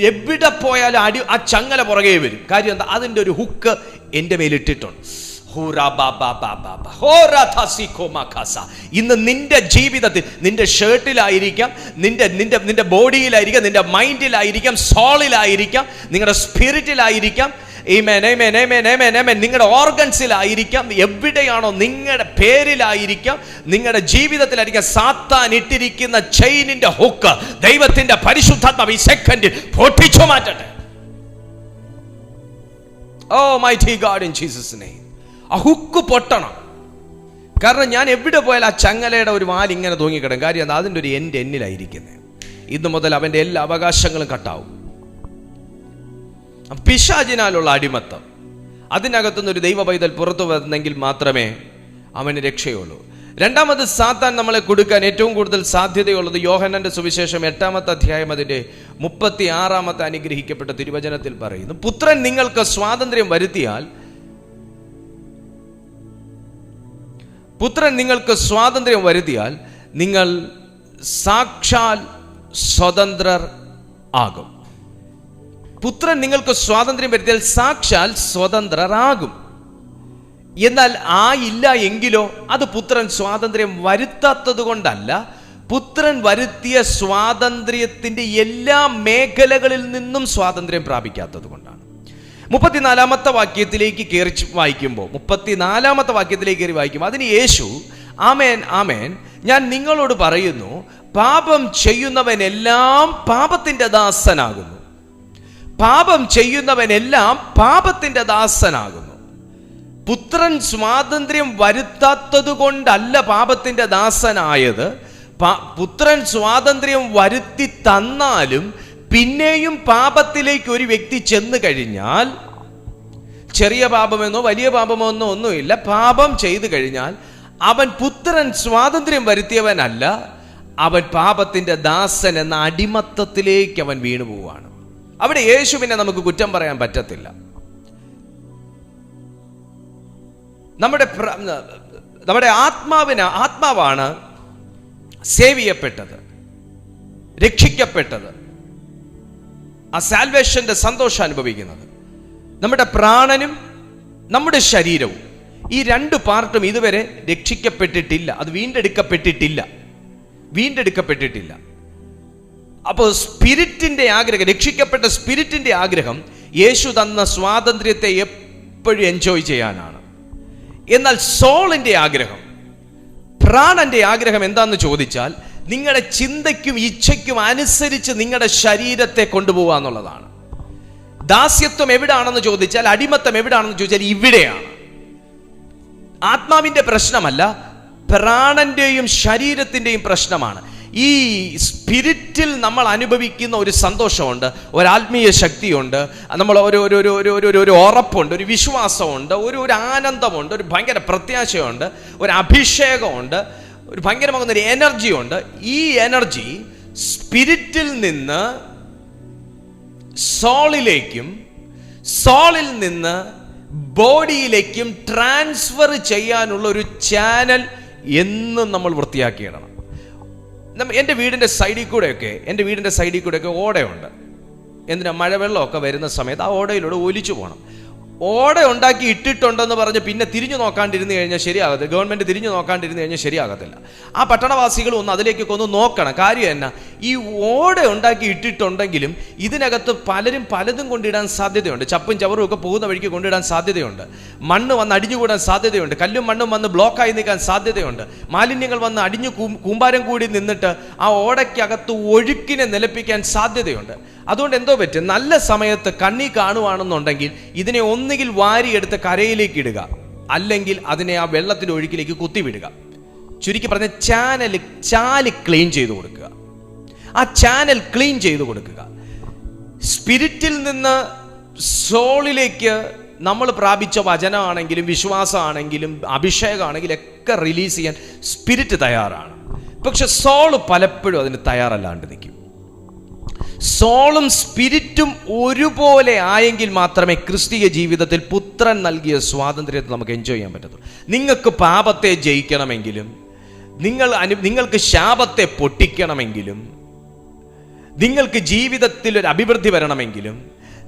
എവിടെ പോയാലും ആ ചങ്ങല പുറകെ വരും. കാര്യം എന്താ? അതിന്റെ ഒരു ഹുക്ക് എന്റെ മേലിട്ടിട്ടുണ്ട്. ഇന്ന് നിന്റെ ജീവിതത്തിൽ, നിന്റെ ഷർട്ടിലായിരിക്കാം, നിന്റെ ബോഡിയിലായിരിക്കാം, നിന്റെ മൈൻഡിലായിരിക്കാം, സോളിലായിരിക്കാം, നിങ്ങളുടെ സ്പിരിറ്റിലായിരിക്കാം, നിങ്ങളുടെ ഓർഗൻസിലായിരിക്കാം, എവിടെയാണോ, നിങ്ങളുടെ പേരിലായിരിക്കാം, നിങ്ങളുടെ ജീവിതത്തിലായിരിക്കാം, സാത്താൻ ഇട്ടിരിക്കുന്ന ചെയിനിന്റെ ഹുക്ക് ദൈവത്തിന്റെ പരിശുദ്ധാത്മാവ് ഈ സെക്കൻഡിൽ പൊട്ടിച്ചു മാറ്റട്ടെ. O mighty God, in Jesus name. ആ ഹുക്ക് പൊട്ടണം. കാരണം ഞാൻ എവിടെ പോയാലും ആ ചങ്ങലയുടെ ഒരു വാൽ ഇങ്ങനെ തൂങ്ങിക്കിടും. കാര്യം എന്താ? അതിൻ്റെ ഒരു എന്നിലായിരിക്കുന്നത്. ഇന്ന് മുതൽ അവൻ്റെ എല്ലാ അവകാശങ്ങളും കട്ടാവും. പിശാചിനാലുള്ള അടിമത്തം, അതിനകത്തുനിന്ന് ഒരു ദൈവ പൈതൽ പുറത്തു വന്നെങ്കിൽ മാത്രമേ അവന് രക്ഷയുള്ളൂ. രണ്ടാമത് സാത്താൻ നമ്മളെ കൊടുക്കാൻ ഏറ്റവും കൂടുതൽ സാധ്യതയുള്ളത് യോഹന്നാന്റെ സുവിശേഷം 8-ാമത്തെ അധ്യായം അതിന്റെ 36-ാമത്തെ അനുഗ്രഹിക്കപ്പെട്ട തിരുവചനത്തിൽ പറയുന്നു, പുത്രൻ നിങ്ങൾക്ക് സ്വാതന്ത്ര്യം വരുത്തിയാൽ നിങ്ങൾ സാക്ഷാൽ സ്വതന്ത്രർ ആകും. പുത്രൻ നിങ്ങൾക്ക് സ്വാതന്ത്ര്യം വരുത്തിയാൽ സാക്ഷാൽ സ്വതന്ത്രരാകും. എന്നാൽ ഇല്ല എങ്കിലോ അത് പുത്രൻ സ്വാതന്ത്ര്യം വരുത്താത്തത് കൊണ്ടല്ല, പുത്രൻ വരുത്തിയ സ്വാതന്ത്ര്യത്തിന്റെ എല്ലാ മേഖലകളിൽ നിന്നും സ്വാതന്ത്ര്യം പ്രാപിക്കാത്തത് കൊണ്ടാണ്. 34-ാമത്തെ വാക്യത്തിലേക്ക് കയറി വായിക്കുമ്പോൾ അതിന് യേശു ആമേൻ ആമേൻ ഞാൻ നിങ്ങളോട് പറയുന്നു, പാപം ചെയ്യുന്നവനെല്ലാം പാപത്തിന്റെ ദാസനാകുന്നു. പുത്രൻ സ്വാതന്ത്ര്യം വരുത്താത്തത് കൊണ്ടല്ല പാപത്തിന്റെ ദാസനായത്. പുത്രൻ സ്വാതന്ത്ര്യം വരുത്തി തന്നാലും പിന്നെയും പാപത്തിലേക്ക് ഒരു വ്യക്തി ചെന്ന് കഴിഞ്ഞാൽ, ചെറിയ പാപമെന്നോ വലിയ പാപമെന്നോ ഒന്നുമില്ല, പാപം ചെയ്തു കഴിഞ്ഞാൽ അവൻ പുത്രൻ സ്വാതന്ത്ര്യം വരുത്തിയവനല്ല, അവൻ പാപത്തിന്റെ ദാസൻ എന്ന അടിമത്തത്തിലേക്ക് അവൻ വീണു പോവുകയാണ്. അവിടെ യേശുവിനെ നമുക്ക് കുറ്റം പറയാൻ പറ്റത്തില്ല. നമ്മുടെ ആത്മാവാണ് സേവ് ചെയ്യപ്പെട്ടത്, രക്ഷിക്കപ്പെട്ടത്, ആ സാൽവേഷന്റെ സന്തോഷം അനുഭവിക്കുന്നത്. നമ്മുടെ പ്രാണനും നമ്മുടെ ശരീരവും ഈ രണ്ട് പാർട്ടും ഇതുവരെ രക്ഷിക്കപ്പെട്ടിട്ടില്ല, അത് വീണ്ടെടുക്കപ്പെട്ടിട്ടില്ല. അപ്പോൾ സ്പിരിറ്റിന്റെ ആഗ്രഹം, രക്ഷിക്കപ്പെട്ട സ്പിരിറ്റിന്റെ ആഗ്രഹം യേശു തന്ന സ്വാതന്ത്ര്യത്തെ എപ്പോഴും എൻജോയ് ചെയ്യാനാണ്. എന്നാൽ സോളിന്റെ ആഗ്രഹം, പ്രാണന്റെ ആഗ്രഹം എന്താന്ന് ചോദിച്ചാൽ നിങ്ങളുടെ ചിന്തയ്ക്കും ഇച്ഛയ്ക്കും അനുസരിച്ച് നിങ്ങളുടെ ശരീരത്തെ കൊണ്ടുപോകുക എന്നുള്ളതാണ്. ദാസ്യത്വം എവിടാണെന്ന് ചോദിച്ചാൽ, അടിമത്തം എവിടാണെന്ന് ചോദിച്ചാൽ ഇവിടെയാണ്. ആത്മാവിന്റെ പ്രശ്നമല്ല, പ്രാണന്റെയും ശരീരത്തിന്റെയും പ്രശ്നമാണ്. ഈ സ്പിരിറ്റിൽ നമ്മൾ അനുഭവിക്കുന്ന ഒരു സന്തോഷമുണ്ട്, ഒരു ആത്മീയ ശക്തിയുണ്ട്, നമ്മൾ ഒരു ഉറപ്പുണ്ട്, ഒരു വിശ്വാസമുണ്ട്, ഒരു ആനന്ദമുണ്ട്, ഒരു ഭയങ്കര പ്രത്യാശയുണ്ട്, ഒരു അഭിഷേകമുണ്ട്, ഒരു ഭയങ്കരമാകുന്ന ഒരു എനർജി ഉണ്ട്. ഈ എനർജി സ്പിരിറ്റിൽ നിന്ന് സോളിലേക്കും സോളിൽ നിന്ന് ബോഡിയിലേക്കും ട്രാൻസ്ഫർ ചെയ്യാനുള്ള ഒരു ചാനൽ എന്നും നമ്മൾ വൃത്തിയാക്കിയിടണം. എൻ്റെ വീടിൻ്റെ സൈഡിൽ കൂടെയൊക്കെ ഓടയുണ്ട്. എന്തിനാ? മഴവെള്ളമൊക്കെ വരുന്ന സമയത്ത് ആ ഓടയിലൂടെ ഒലിച്ചു പോകണം. ഓട ഉണ്ടാക്കി ഇട്ടിട്ടുണ്ടെന്ന് പറഞ്ഞ് പിന്നെ തിരിഞ്ഞു നോക്കാണ്ടിരുന്ന് കഴിഞ്ഞാൽ ശരിയാകത്തില്ല. ഗവൺമെൻറ് തിരിഞ്ഞു നോക്കാണ്ടിരുന്ന് കഴിഞ്ഞാൽ ശരിയാകത്തില്ല. ആ പട്ടണവാസികൾ ഒന്ന് അതിലേക്കൊക്കെ ഒന്ന് നോക്കണം. കാര്യം എന്നാ, ഈ ഓട ഉണ്ടാക്കി ഇട്ടിട്ടുണ്ടെങ്കിലും ഇതിനകത്ത് പലരും പലതും കൊണ്ടിടാൻ സാധ്യതയുണ്ട്. ചപ്പും ചവറും ഒക്കെ പോകുന്ന വഴിക്ക് കൊണ്ടിടാൻ സാധ്യതയുണ്ട്. മണ്ണ് വന്ന് അടിഞ്ഞുകൂടാൻ സാധ്യതയുണ്ട്. കല്ലും മണ്ണും വന്ന് ബ്ലോക്കായി നിൽക്കാൻ സാധ്യതയുണ്ട്. മാലിന്യങ്ങൾ വന്ന് അടിഞ്ഞു കൂമ്പാരം കൂടി നിന്നിട്ട് ആ ഓടയ്ക്കകത്ത് ഒഴുക്കിനെ നിലപ്പിക്കാൻ സാധ്യതയുണ്ട്. അതുകൊണ്ട് എന്തോ പറ്റും, നല്ല സമയത്ത് കണ്ണി കാണുവാണെന്നുണ്ടെങ്കിൽ ഇതിനെ ഒന്നുകിൽ വാരിയെടുത്ത് കരയിലേക്ക് ഇടുക, അല്ലെങ്കിൽ അതിനെ ആ വെള്ളത്തിൻ്റെ ഒഴുക്കിലേക്ക് കുത്തിവിടുക. ചുരുക്കി പറഞ്ഞ ചാല് ക്ലീൻ ചെയ്ത് കൊടുക്കുക. ആ ചാനൽ ക്ലീൻ ചെയ്ത് കൊടുക്കുക. സ്പിരിറ്റിൽ നിന്ന് സോളിലേക്ക് നമ്മൾ പ്രാപിച്ച വചനമാണെങ്കിലും വിശ്വാസമാണെങ്കിലും അഭിഷേകമാണെങ്കിലും ഒക്കെ റിലീസ് ചെയ്യാൻ സ്പിരിറ്റ് തയ്യാറാണ്. പക്ഷെ സോള് പലപ്പോഴും അതിന് തയ്യാറല്ലാണ്ട് നിൽക്കും. സോളും സ്പിരിറ്റും ഒരുപോലെ ആയെങ്കിൽ മാത്രമേ ക്രിസ്തീയ ജീവിതത്തിൽ പുത്രൻ നൽകിയ സ്വാതന്ത്ര്യത്തെ നമുക്ക് എൻജോയ് ചെയ്യാൻ പറ്റത്തുള്ളൂ. നിങ്ങൾക്ക് പാപത്തെ ജയിക്കണമെങ്കിലും, നിങ്ങൾക്ക് ശാപത്തെ പൊട്ടിക്കണമെങ്കിലും, നിങ്ങൾക്ക് ജീവിതത്തിൽ ഒരു അഭിവൃദ്ധി വരണമെങ്കിലും,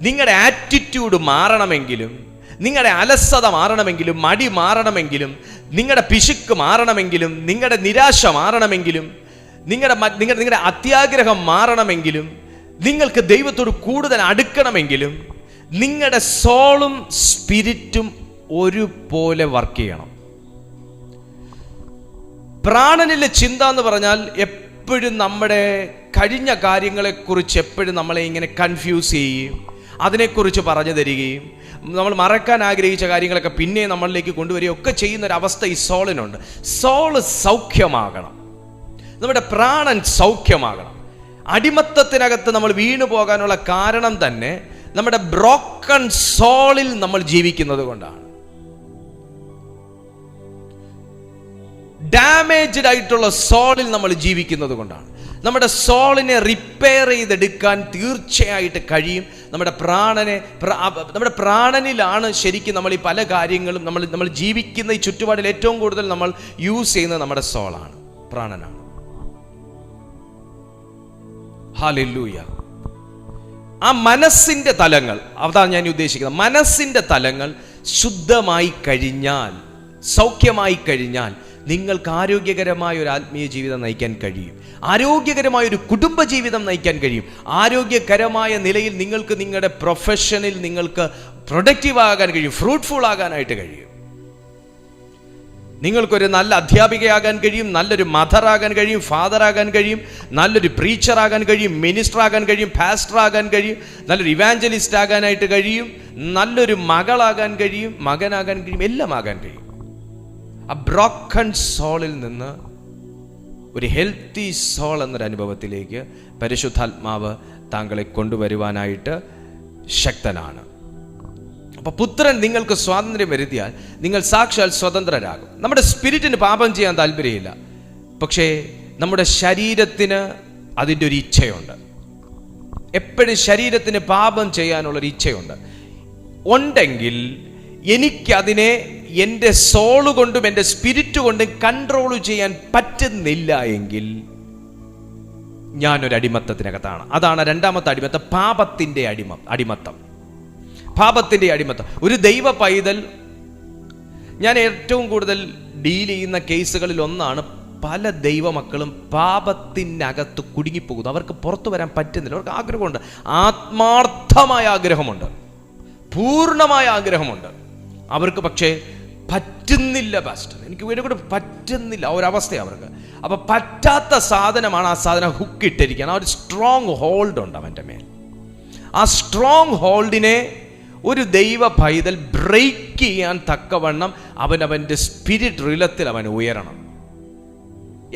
നിങ്ങളുടെ ആറ്റിറ്റ്യൂഡ് മാറണമെങ്കിലും, നിങ്ങളുടെ അലസത മാറണമെങ്കിലും, മടി മാറണമെങ്കിലും, നിങ്ങളുടെ പിശുക്ക് മാറണമെങ്കിലും, നിങ്ങളുടെ നിരാശ മാറണമെങ്കിലും, നിങ്ങളുടെ അത്യാഗ്രഹം മാറണമെങ്കിലും, നിങ്ങൾക്ക് ദൈവത്തോട് കൂടുതൽ അടുക്കണമെങ്കിലും, നിങ്ങളുടെ സോളും സ്പിരിറ്റും ഒരുപോലെ വർക്ക് ചെയ്യണം. പ്രാണനിലെ ചിന്ത എന്ന് പറഞ്ഞാൽ എപ്പോഴും നമ്മുടെ കഴിഞ്ഞ കാര്യങ്ങളെക്കുറിച്ച് എപ്പോഴും നമ്മളെ ഇങ്ങനെ കൺഫ്യൂസ് ചെയ്യുകയും അതിനെക്കുറിച്ച് പറഞ്ഞു തരികയും നമ്മൾ മറക്കാൻ ആഗ്രഹിച്ച കാര്യങ്ങളൊക്കെ പിന്നെ നമ്മളിലേക്ക് കൊണ്ടുവരികയും ഒക്കെ ചെയ്യുന്നൊരവസ്ഥ ഈ സോളിനുണ്ട്. സോള് സൗഖ്യമാകണം, നമ്മുടെ പ്രാണൻ സൗഖ്യമാകണം. അടിമത്തത്തിനകത്ത് നമ്മൾ വീണു പോകാനുള്ള കാരണം തന്നെ നമ്മുടെ ബ്രോക്കൺ സോളിൽ നമ്മൾ ജീവിക്കുന്നത് കൊണ്ടാണ്. ഡാമേജ്ഡ് ആയിട്ടുള്ള സോളിൽ നമ്മൾ ജീവിക്കുന്നത് കൊണ്ടാണ്. നമ്മുടെ സോളിനെ റിപ്പയർ ചെയ്തെടുക്കാൻ തീർച്ചയായിട്ട് കഴിയും. നമ്മുടെ പ്രാണനിലാണ് ശരിക്കും നമ്മൾ ഈ പല കാര്യങ്ങളും നമ്മൾ ജീവിക്കുന്ന ഈ ചുറ്റുപാടിൽ ഏറ്റവും കൂടുതൽ നമ്മൾ യൂസ് ചെയ്യുന്നത് നമ്മുടെ സോളാണ്, പ്രാണനാണ്. ഹല്ലേലൂയ. ആ മനസ്സിന്റെ തലങ്ങൾ, അതാണ് ഞാൻ ഉദ്ദേശിക്കുന്നത്. മനസ്സിന്റെ തലങ്ങൾ ശുദ്ധമായി കഴിഞ്ഞാൽ, സൗഖ്യമായി കഴിഞ്ഞാൽ നിങ്ങൾക്ക് ആരോഗ്യകരമായ ഒരു ആത്മീയ ജീവിതം നയിക്കാൻ കഴിയും. ആരോഗ്യകരമായ ഒരു കുടുംബ ജീവിതം നയിക്കാൻ കഴിയും. ആരോഗ്യകരമായ നിലയിൽ നിങ്ങൾക്ക് നിങ്ങളുടെ പ്രൊഫഷനിൽ നിങ്ങൾക്ക് പ്രൊഡക്റ്റീവ് ആകാൻ കഴിയും, ഫ്രൂട്ട്ഫുൾ ആകാനായിട്ട് കഴിയും. നിങ്ങൾക്കൊരു നല്ല അധ്യാപികയാകാൻ കഴിയും, നല്ലൊരു മദറാകാൻ കഴിയും, ഫാദറാകാൻ കഴിയും, നല്ലൊരു പ്രീച്ചറാകാൻ കഴിയും, മിനിസ്റ്ററാകാൻ കഴിയും, പാസ്റ്ററാകാൻ കഴിയും, നല്ലൊരു ഇവാഞ്ചലിസ്റ്റ് ആകാനായിട്ട് കഴിയും, നല്ലൊരു മകളാകാൻ കഴിയും, മകനാകാൻ കഴിയും, എല്ലാം ആകാൻ കഴിയും. ആ ബ്രോക്കൺ സോളിൽ നിന്ന് ഒരു ഹെൽത്തി സോൾ എന്നൊരു അനുഭവത്തിലേക്ക് പരിശുദ്ധാത്മാവ് താങ്കളെ കൊണ്ടുവരുവാനായിട്ട് ശക്തനാണ്. അപ്പോൾ പുത്രൻ നിങ്ങൾക്ക് സ്വാതന്ത്ര്യം വരുത്തിയാൽ നിങ്ങൾ സാക്ഷാൽ സ്വതന്ത്രരാകും. നമ്മുടെ സ്പിരിറ്റിന് പാപം ചെയ്യാൻ താല്പര്യമില്ല, പക്ഷേ നമ്മുടെ ശരീരത്തിന് അതിൻ്റെ ഒരു ഇച്ഛയുണ്ട്. എപ്പോഴും ശരീരത്തിന് പാപം ചെയ്യാനുള്ളൊരു ഇച്ഛയുണ്ട്. ഉണ്ടെങ്കിൽ എനിക്കതിനെ എൻ്റെ സോള് കൊണ്ടും എൻ്റെ സ്പിരിറ്റ് കൊണ്ടും കൺട്രോൾ ചെയ്യാൻ പറ്റുന്നില്ല എങ്കിൽ ഞാനൊരു അടിമത്തത്തിനകത്താണ്. അതാണ് രണ്ടാമത്തെ അടിമത്തം, പാപത്തിൻ്റെ അടിമത്തം. പാപത്തിൻ്റെ അടിമത്തം. ഒരു ദൈവ പൈതൽ ഞാൻ ഏറ്റവും കൂടുതൽ ഡീൽ ചെയ്യുന്ന കേസുകളിൽ ഒന്നാണ് പല ദൈവമക്കളും പാപത്തിനകത്ത് കുടുങ്ങിപ്പോകുന്നു. അവർക്ക് പുറത്തു വരാൻ പറ്റുന്നില്ല. അവർക്ക് ആഗ്രഹമുണ്ട്, ആത്മാർത്ഥമായ ആഗ്രഹമുണ്ട്, പൂർണ്ണമായ ആഗ്രഹമുണ്ട്. അവർക്ക് പക്ഷേ പറ്റുന്നില്ല. പാസ്റ്റർ, എനിക്ക് ഇവരെ കൂടെ പറ്റുന്നില്ല, ഒരവസ്ഥയാണ് അവർക്ക്. അപ്പൊ പറ്റാത്ത സാധനമാണ് ആ സാധനം ഹുക്കിട്ടിരിക്കുകയാണ്. ആ ഒരു സ്ട്രോങ് ഹോൾഡ് ഉണ്ട് അവൻ്റെ മേൽ. ആ സ്ട്രോങ് ഹോൾഡിനെ ഒരു ദൈവ പൈതൽ ബ്രേക്ക് ചെയ്യാൻ തക്കവണ്ണം അവൻ്റെ സ്പിരിറ്റ് റിലത്തിൽ അവൻ ഉയരണം.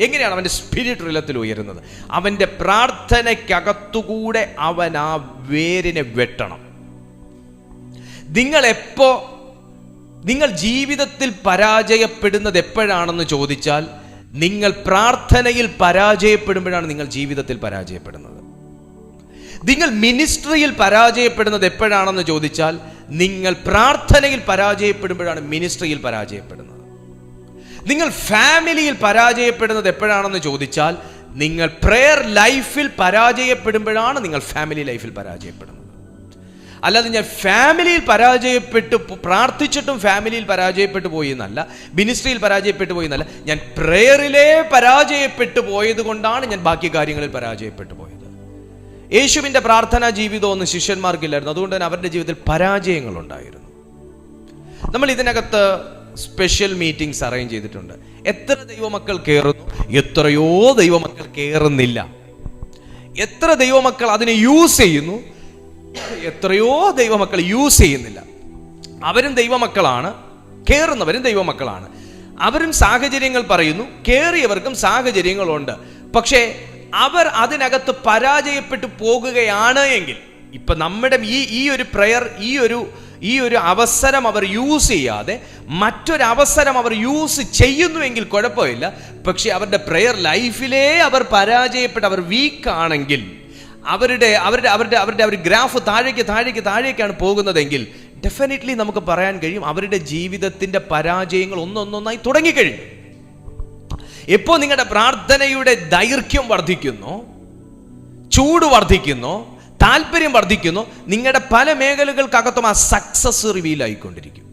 എങ്ങനെയാണ് അവൻ്റെ സ്പിരിറ്റ് റിലത്തിൽ ഉയരുന്നത്? അവൻ്റെ പ്രാർത്ഥനയ്ക്കകത്തുകൂടെ അവൻ ആ വേരിനെ വെട്ടണം. നിങ്ങൾ ജീവിതത്തിൽ പരാജയപ്പെടുന്നത് എപ്പോഴാണെന്ന് ചോദിച്ചാൽ, നിങ്ങൾ പ്രാർത്ഥനയിൽ പരാജയപ്പെടുമ്പോഴാണ് നിങ്ങൾ ജീവിതത്തിൽ പരാജയപ്പെടുന്നത്. നിങ്ങൾ മിനിസ്ട്രിയിൽ പരാജയപ്പെടുന്നത് എപ്പോഴാണെന്ന് ചോദിച്ചാൽ, നിങ്ങൾ പ്രാർത്ഥനയിൽ പരാജയപ്പെടുമ്പോഴാണ് മിനിസ്ട്രിയിൽ പരാജയപ്പെടുന്നത്. നിങ്ങൾ ഫാമിലിയിൽ പരാജയപ്പെടുന്നത് എപ്പോഴാണെന്ന് ചോദിച്ചാൽ, നിങ്ങൾ പ്രെയർ ലൈഫിൽ പരാജയപ്പെടുമ്പോഴാണ് നിങ്ങൾ ഫാമിലി ലൈഫിൽ പരാജയപ്പെടുന്നത്. അല്ലാതെ ഞാൻ ഫാമിലിയിൽ പരാജയപ്പെട്ടു പ്രാർത്ഥിച്ചിട്ടും ഫാമിലിയിൽ പരാജയപ്പെട്ടു പോയി എന്നല്ല, മിനിസ്ട്രിയിൽ പരാജയപ്പെട്ടു പോയി എന്നല്ല, ഞാൻ പ്രെയറിലേ പരാജയപ്പെട്ടു പോയത് കൊണ്ടാണ് ഞാൻ ബാക്കി കാര്യങ്ങളിൽ പരാജയപ്പെട്ടു പോയത്. യേശുവിൻ്റെ പ്രാർത്ഥനാ ജീവിതമൊന്നും ശിഷ്യന്മാർക്കില്ലായിരുന്നു. അതുകൊണ്ട് തന്നെ അവരുടെ ജീവിതത്തിൽ പരാജയങ്ങളുണ്ടായിരുന്നു. നമ്മൾ ഇതിനകത്ത് സ്പെഷ്യൽ മീറ്റിംഗ്സ് അറേഞ്ച് ചെയ്തിട്ടുണ്ട്. എത്ര ദൈവമക്കൾ കയറുന്നു, എത്രയോ ദൈവമക്കൾ കയറുന്നില്ല. എത്ര ദൈവമക്കൾ അതിനെ യൂസ് ചെയ്യുന്നു, എത്രയോ ദൈവമക്കൾ യൂസ് ചെയ്യുന്നില്ല. അവരും ദൈവമക്കളാണ്, കയറുന്നവരും ദൈവമക്കളാണ്. അവരും സാഹചര്യങ്ങൾ പറയുന്നു, കയറിയവർക്കും സാഹചര്യങ്ങളുണ്ട്. പക്ഷേ അവർ അതിനകത്ത് പരാജയപ്പെട്ടു പോകുകയാണ് എങ്കിൽ, ഇപ്പൊ നമ്മുടെ ഈ ഒരു പ്രെയർ, ഈ ഒരു അവസരം അവർ യൂസ് ചെയ്യാതെ മറ്റൊരവസരം അവർ യൂസ് ചെയ്യുന്നുവെങ്കിൽ കുഴപ്പമില്ല. പക്ഷെ അവരുടെ പ്രെയർ ലൈഫിലേ അവർ പരാജയപ്പെട്ട് അവർ വീക്കാണെങ്കിൽ, അവരുടെ ഗ്രാഫ് താഴേക്കാണ് പോകുന്നതെങ്കിൽ, ഡെഫിനറ്റ്ലി നമുക്ക് പറയാൻ കഴിയും അവരുടെ ജീവിതത്തിന്റെ പരാജയങ്ങൾ ഒന്നൊന്നായി തുടങ്ങിക്കഴിഞ്ഞു. എപ്പോൾ നിങ്ങളുടെ പ്രാർത്ഥനയുടെ ദൈർഘ്യം വർദ്ധിക്കുന്നു, ചൂട് വർദ്ധിക്കുന്നു, താല്പര്യം വർദ്ധിക്കുന്നു, നിങ്ങളുടെ പല മേഖലകൾക്കകത്തും ആ സക്സസ് റിവീൽ ആയിക്കൊണ്ടിരിക്കും.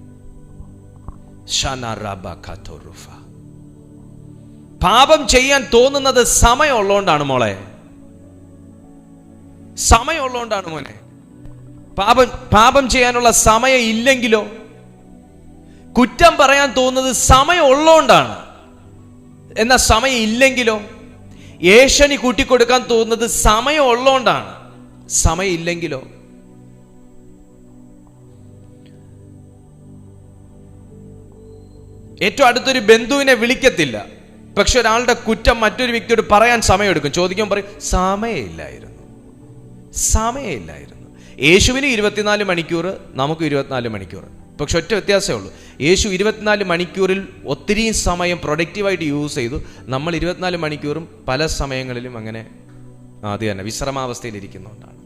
പാപം ചെയ്യാൻ തോന്നുന്നത് സമയമുള്ളതുകൊണ്ടാണ് മോളെ, സമയമുള്ളതുകൊണ്ടാണ് മോനെ. പാപം ചെയ്യാനുള്ള സമയം ഇല്ലെങ്കിലോ, കുറ്റം പറയാൻ തോന്നുന്നത് സമയം ഉള്ളതുകൊണ്ടാണ്. എന്നാൽ സമയം ഇല്ലെങ്കിലോ, ഏഷണി കൂട്ടിക്കൊടുക്കാൻ തോന്നുന്നത് സമയം ഉള്ളതുകൊണ്ടാണ്. സമയം ഇല്ലെങ്കിലോ, ഏറ്റവും അടുത്തൊരു ബന്ധുവിനെ വിളിക്കത്തില്ല, പക്ഷെ ഒരാളുടെ കുറ്റം മറ്റൊരു വ്യക്തിയോട് പറയാൻ സമയമെടുക്കും. ചോദിക്കുമ്പോൾ പറയും സമയമില്ലായിരുന്നു. യേശുവിന് 24 മണിക്കൂർ, നമുക്ക് 24 മണിക്കൂർ. പക്ഷെ ഒറ്റ വ്യത്യാസമേ ഉള്ളൂ. യേശു 24 മണിക്കൂറിൽ ഒത്തിരി സമയം പ്രൊഡക്റ്റീവായിട്ട് യൂസ് ചെയ്തു. നമ്മൾ 24 മണിക്കൂറും പല സമയങ്ങളിലും അങ്ങനെ അത് തന്നെ വിശ്രമാവസ്ഥയിലിരിക്കുന്നുകൊണ്ടാണ്.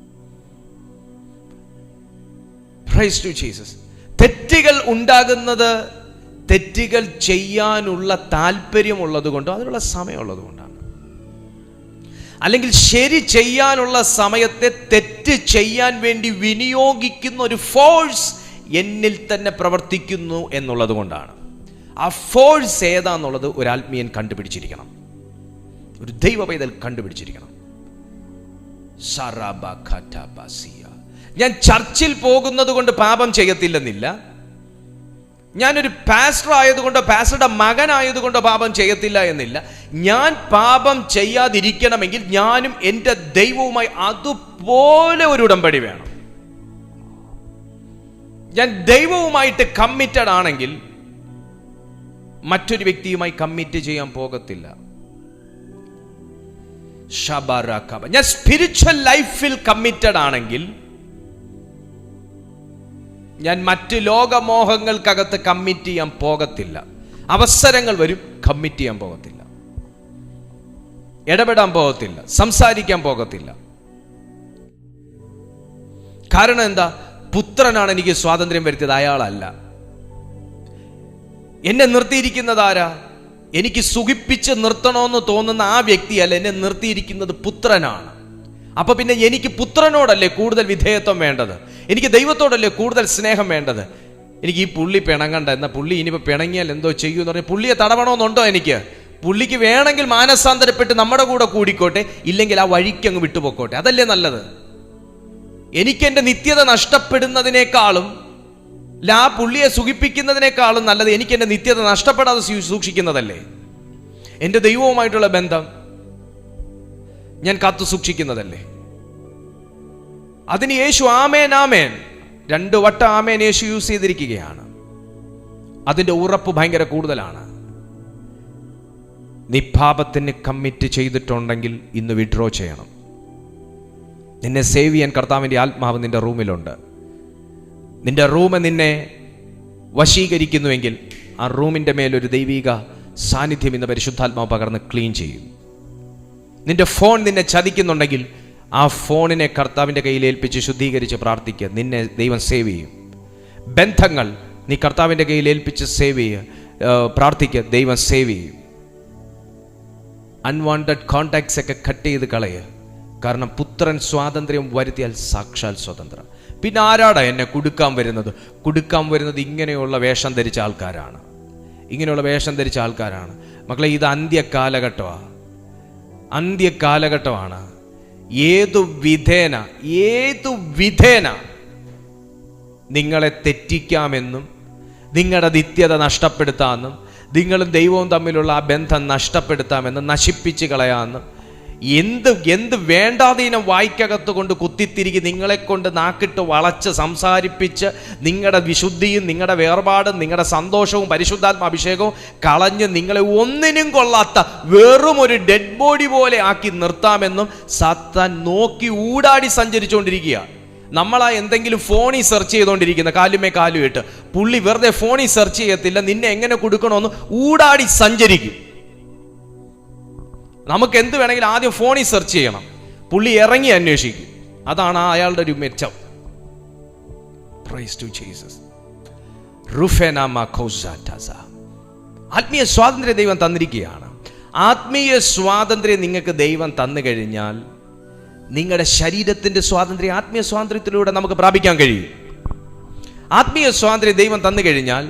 Price to Jesus. തെറ്റുകൾ ഉണ്ടാകുന്നത് തെറ്റുകൾ ചെയ്യാനുള്ള താല്പര്യമുള്ളത് കൊണ്ടോ അതിനുള്ള സമയമുള്ളത് കൊണ്ടാണ്. അല്ലെങ്കിൽ ശരി ചെയ്യാനുള്ള സമയത്തെ തെറ്റ് ചെയ്യാൻ വേണ്ടി വിനിയോഗിക്കുന്ന ഒരു ഫോഴ്സ് എന്നിൽ തന്നെ പ്രവർത്തിക്കുന്നു എന്നുള്ളത് കൊണ്ടാണ്. ആ ഫോഴ്സ് ഏതാന്നുള്ളത് ഒരു ആത്മീയൻ കണ്ടുപിടിച്ചിരിക്കണം, ഒരു ദൈവ പൈതൽ കണ്ടുപിടിച്ചിരിക്കണം. ഞാൻ ചർച്ചിൽ പോകുന്നത് കൊണ്ട് പാപം ചെയ്യത്തില്ലെന്നില്ല. ഞാനൊരു പാസ്റ്റർ ആയതുകൊണ്ടോ പാസ്റ്ററുടെ മകനായതുകൊണ്ടോ പാപം ചെയ്യത്തില്ല എന്നില്ല. ഞാൻ പാപം ചെയ്യാതിരിക്കണമെങ്കിൽ ഞാനും എൻ്റെ ദൈവവുമായി അതുപോലെ ഒരു ഉടമ്പടി വേണം. ഞാൻ ദൈവവുമായിട്ട് കമ്മിറ്റഡ് ആണെങ്കിൽ മറ്റൊരു വ്യക്തിയുമായി കമ്മിറ്റ് ചെയ്യാൻ പോകത്തില്ല. ഞാൻ സ്പിരിച്വൽ ലൈഫിൽ കമ്മിറ്റഡ് ആണെങ്കിൽ ഞാൻ മറ്റ് ലോകമോഹങ്ങൾക്കകത്ത് കമ്മിറ്റ് ചെയ്യാൻ പോകത്തില്ല. അവസരങ്ങൾ വരും, കമ്മിറ്റ് ചെയ്യാൻ പോകത്തില്ല, ഇടപെടാൻ പോകത്തില്ല, സംസാരിക്കാൻ പോകത്തില്ല. കാരണം എന്താ? പുത്രനാണ് എനിക്ക് സ്വാതന്ത്ര്യം വരുത്തിയത്, അയാളല്ല. എന്നെ നിർത്തിയിരിക്കുന്നത് ആരാ? എനിക്ക് സുഖിപ്പിച്ച് നിർത്തണമെന്ന് തോന്നുന്ന ആ വ്യക്തിയല്ല, എന്നെ നിർത്തിയിരിക്കുന്നത് പുത്രനാണ്. അപ്പൊ പിന്നെ എനിക്ക് പുത്രനോടല്ലേ കൂടുതൽ വിധേയത്വം വേണ്ടത്? എനിക്ക് ദൈവത്തോടല്ലേ കൂടുതൽ സ്നേഹം വേണ്ടത്? എനിക്ക് ഈ പുള്ളി പിണങ്ങണ്ട, എന്നാൽ പുള്ളി ഇനിയിപ്പോൾ പിണങ്ങിയാൽ എന്തോ ചെയ്യുമെന്ന് പറഞ്ഞാൽ പുള്ളിയെ തടവണമെന്നുണ്ടോ എനിക്ക്? പുള്ളിക്ക് വേണമെങ്കിൽ മാനസാന്തരപ്പെട്ട് നമ്മുടെ കൂടെ കൂടിക്കോട്ടെ, ഇല്ലെങ്കിൽ ആ വഴിക്ക് അങ്ങ് വിട്ടുപോക്കോട്ടെ. അതല്ലേ നല്ലത്? എനിക്കെൻ്റെ നിത്യത നഷ്ടപ്പെടുന്നതിനേക്കാളും ആ പുള്ളിയെ സുഖിപ്പിക്കുന്നതിനേക്കാളും നല്ലത് എനിക്കെൻ്റെ നിത്യത നഷ്ടപ്പെടാതെ സൂക്ഷിക്കുന്നതല്ലേ? എൻ്റെ ദൈവവുമായിട്ടുള്ള ബന്ധം ഞാൻ കാത്തു സൂക്ഷിക്കുന്നതല്ലേ? അതിന് യേശു ആമേൻ ആമേൻ 2 വട്ടം ആമേൻ യേശു യൂസ് ചെയ്തിരിക്കുകയാണ്. അതിൻ്റെ ഉറപ്പ് ഭയങ്കര കൂടുതലാണ്. നീ പാപത്തിന് കമ്മിറ്റ് ചെയ്തിട്ടുണ്ടെങ്കിൽ ഇന്ന് വിഡ്രോ ചെയ്യണം. നിന്നെ സേവ് ചെയ്യാൻ കർത്താവിൻ്റെ ആത്മാവ് നിന്റെ റൂമിലുണ്ട്. നിന്റെ റൂം നിന്നെ വശീകരിക്കുന്നുവെങ്കിൽ ആ റൂമിൻ്റെ മേലൊരു ദൈവിക സാന്നിധ്യം ഇന്ന് പരിശുദ്ധാത്മാവ് പകർന്ന് ക്ലീൻ ചെയ്യും. നിന്റെ ഫോൺ നിന്നെ ചതിക്കുന്നുണ്ടെങ്കിൽ ആ ഫോണിനെ കർത്താവിൻ്റെ കയ്യിൽ ഏൽപ്പിച്ച് ശുദ്ധീകരിച്ച് പ്രാർത്ഥിക്കുക. നിന്നെ ദൈവം സേവ് ചെയ്യും. ബന്ധങ്ങൾ നീ കർത്താവിൻ്റെ കയ്യിൽ ഏൽപ്പിച്ച് സേവ് ചെയ്യുക, പ്രാർത്ഥിക്കുക, ദൈവം സേവ് ചെയ്യും. അൺവാണ്ടഡ് കോണ്ടാക്ട്സ് ഒക്കെ കട്ട് ചെയ്ത് കളയുക. കാരണം പുത്രൻ സ്വാതന്ത്ര്യം വരുത്തിയാൽ സാക്ഷാൽ സ്വതന്ത്രം. പിന്നെ ആരാടാ എന്നെ കുടുക്കാൻ വരുന്നത്? കുടുക്കാൻ വരുന്നത് ഇങ്ങനെയുള്ള വേഷം ധരിച്ച ആൾക്കാരാണ്. ഇങ്ങനെയുള്ള വേഷം ധരിച്ച ആൾക്കാരാണ്. മക്കളെ, ഇത് അന്ത്യകാലഘട്ടമാണ്. ഏതു വിധേന നിങ്ങളെ തെറ്റിക്കാമെന്നും നിങ്ങളുടെ നിത്യത നഷ്ടപ്പെടുത്താമെന്നും നിങ്ങളും ദൈവവും തമ്മിലുള്ള ആ ബന്ധം നഷ്ടപ്പെടുത്താമെന്നും നശിപ്പിച്ച് കളയാമെന്നും എന്ത് വേണ്ടാതീനം വായ്ക്കകത്ത് കൊണ്ട് കുത്തിത്തിരികി നിങ്ങളെ കൊണ്ട് നാക്കിട്ട് വളച്ച് സംസാരിപ്പിച്ച് നിങ്ങളുടെ വിശുദ്ധിയും നിങ്ങളുടെ വേർപാടും നിങ്ങളുടെ സന്തോഷവും പരിശുദ്ധാത്മ അഭിഷേകവും കളഞ്ഞ് നിങ്ങളെ ഒന്നിനും കൊള്ളാത്ത വെറും ഒരു ഡെഡ് ബോഡി പോലെ ആക്കി നിർത്താമെന്നും സാത്താൻ നോക്കി ഊടാടി സഞ്ചരിച്ചുകൊണ്ടിരിക്കുക. നമ്മളാ എന്തെങ്കിലും ഫോണിൽ സെർച്ച് ചെയ്തുകൊണ്ടിരിക്കുന്ന കാലുമേ കാലുമിട്ട്, പുള്ളി വെറുതെ ഫോണിൽ സെർച്ച് ചെയ്യത്തില്ല, നിന്നെ എങ്ങനെ കൊടുക്കണമെന്ന് ഊടാടി സഞ്ചരിക്കും. നമുക്ക് എന്ത് വേണമെങ്കിലും ആദ്യം ഫോണിൽ സെർച്ച് ചെയ്യണം, പുള്ളി ഇറങ്ങി അന്വേഷിക്കും. അതാണ് അയാളുടെ ഒരു മെച്ചം. Praise to Jesus. ആത്മീയ സ്വാതന്ത്ര്യം ദൈവം തന്നിരിക്കുകയാണ്. ആത്മീയ സ്വാതന്ത്ര്യം നിങ്ങൾക്ക് ദൈവം തന്നു കഴിഞ്ഞാൽ നിങ്ങളുടെ ശരീരത്തിന്റെ സ്വാതന്ത്ര്യം ആത്മീയ സ്വാതന്ത്ര്യത്തിലൂടെ നമുക്ക് പ്രാപിക്കാൻ കഴിയും. ആത്മീയ സ്വാതന്ത്ര്യം ദൈവം തന്നു കഴിഞ്ഞാൽ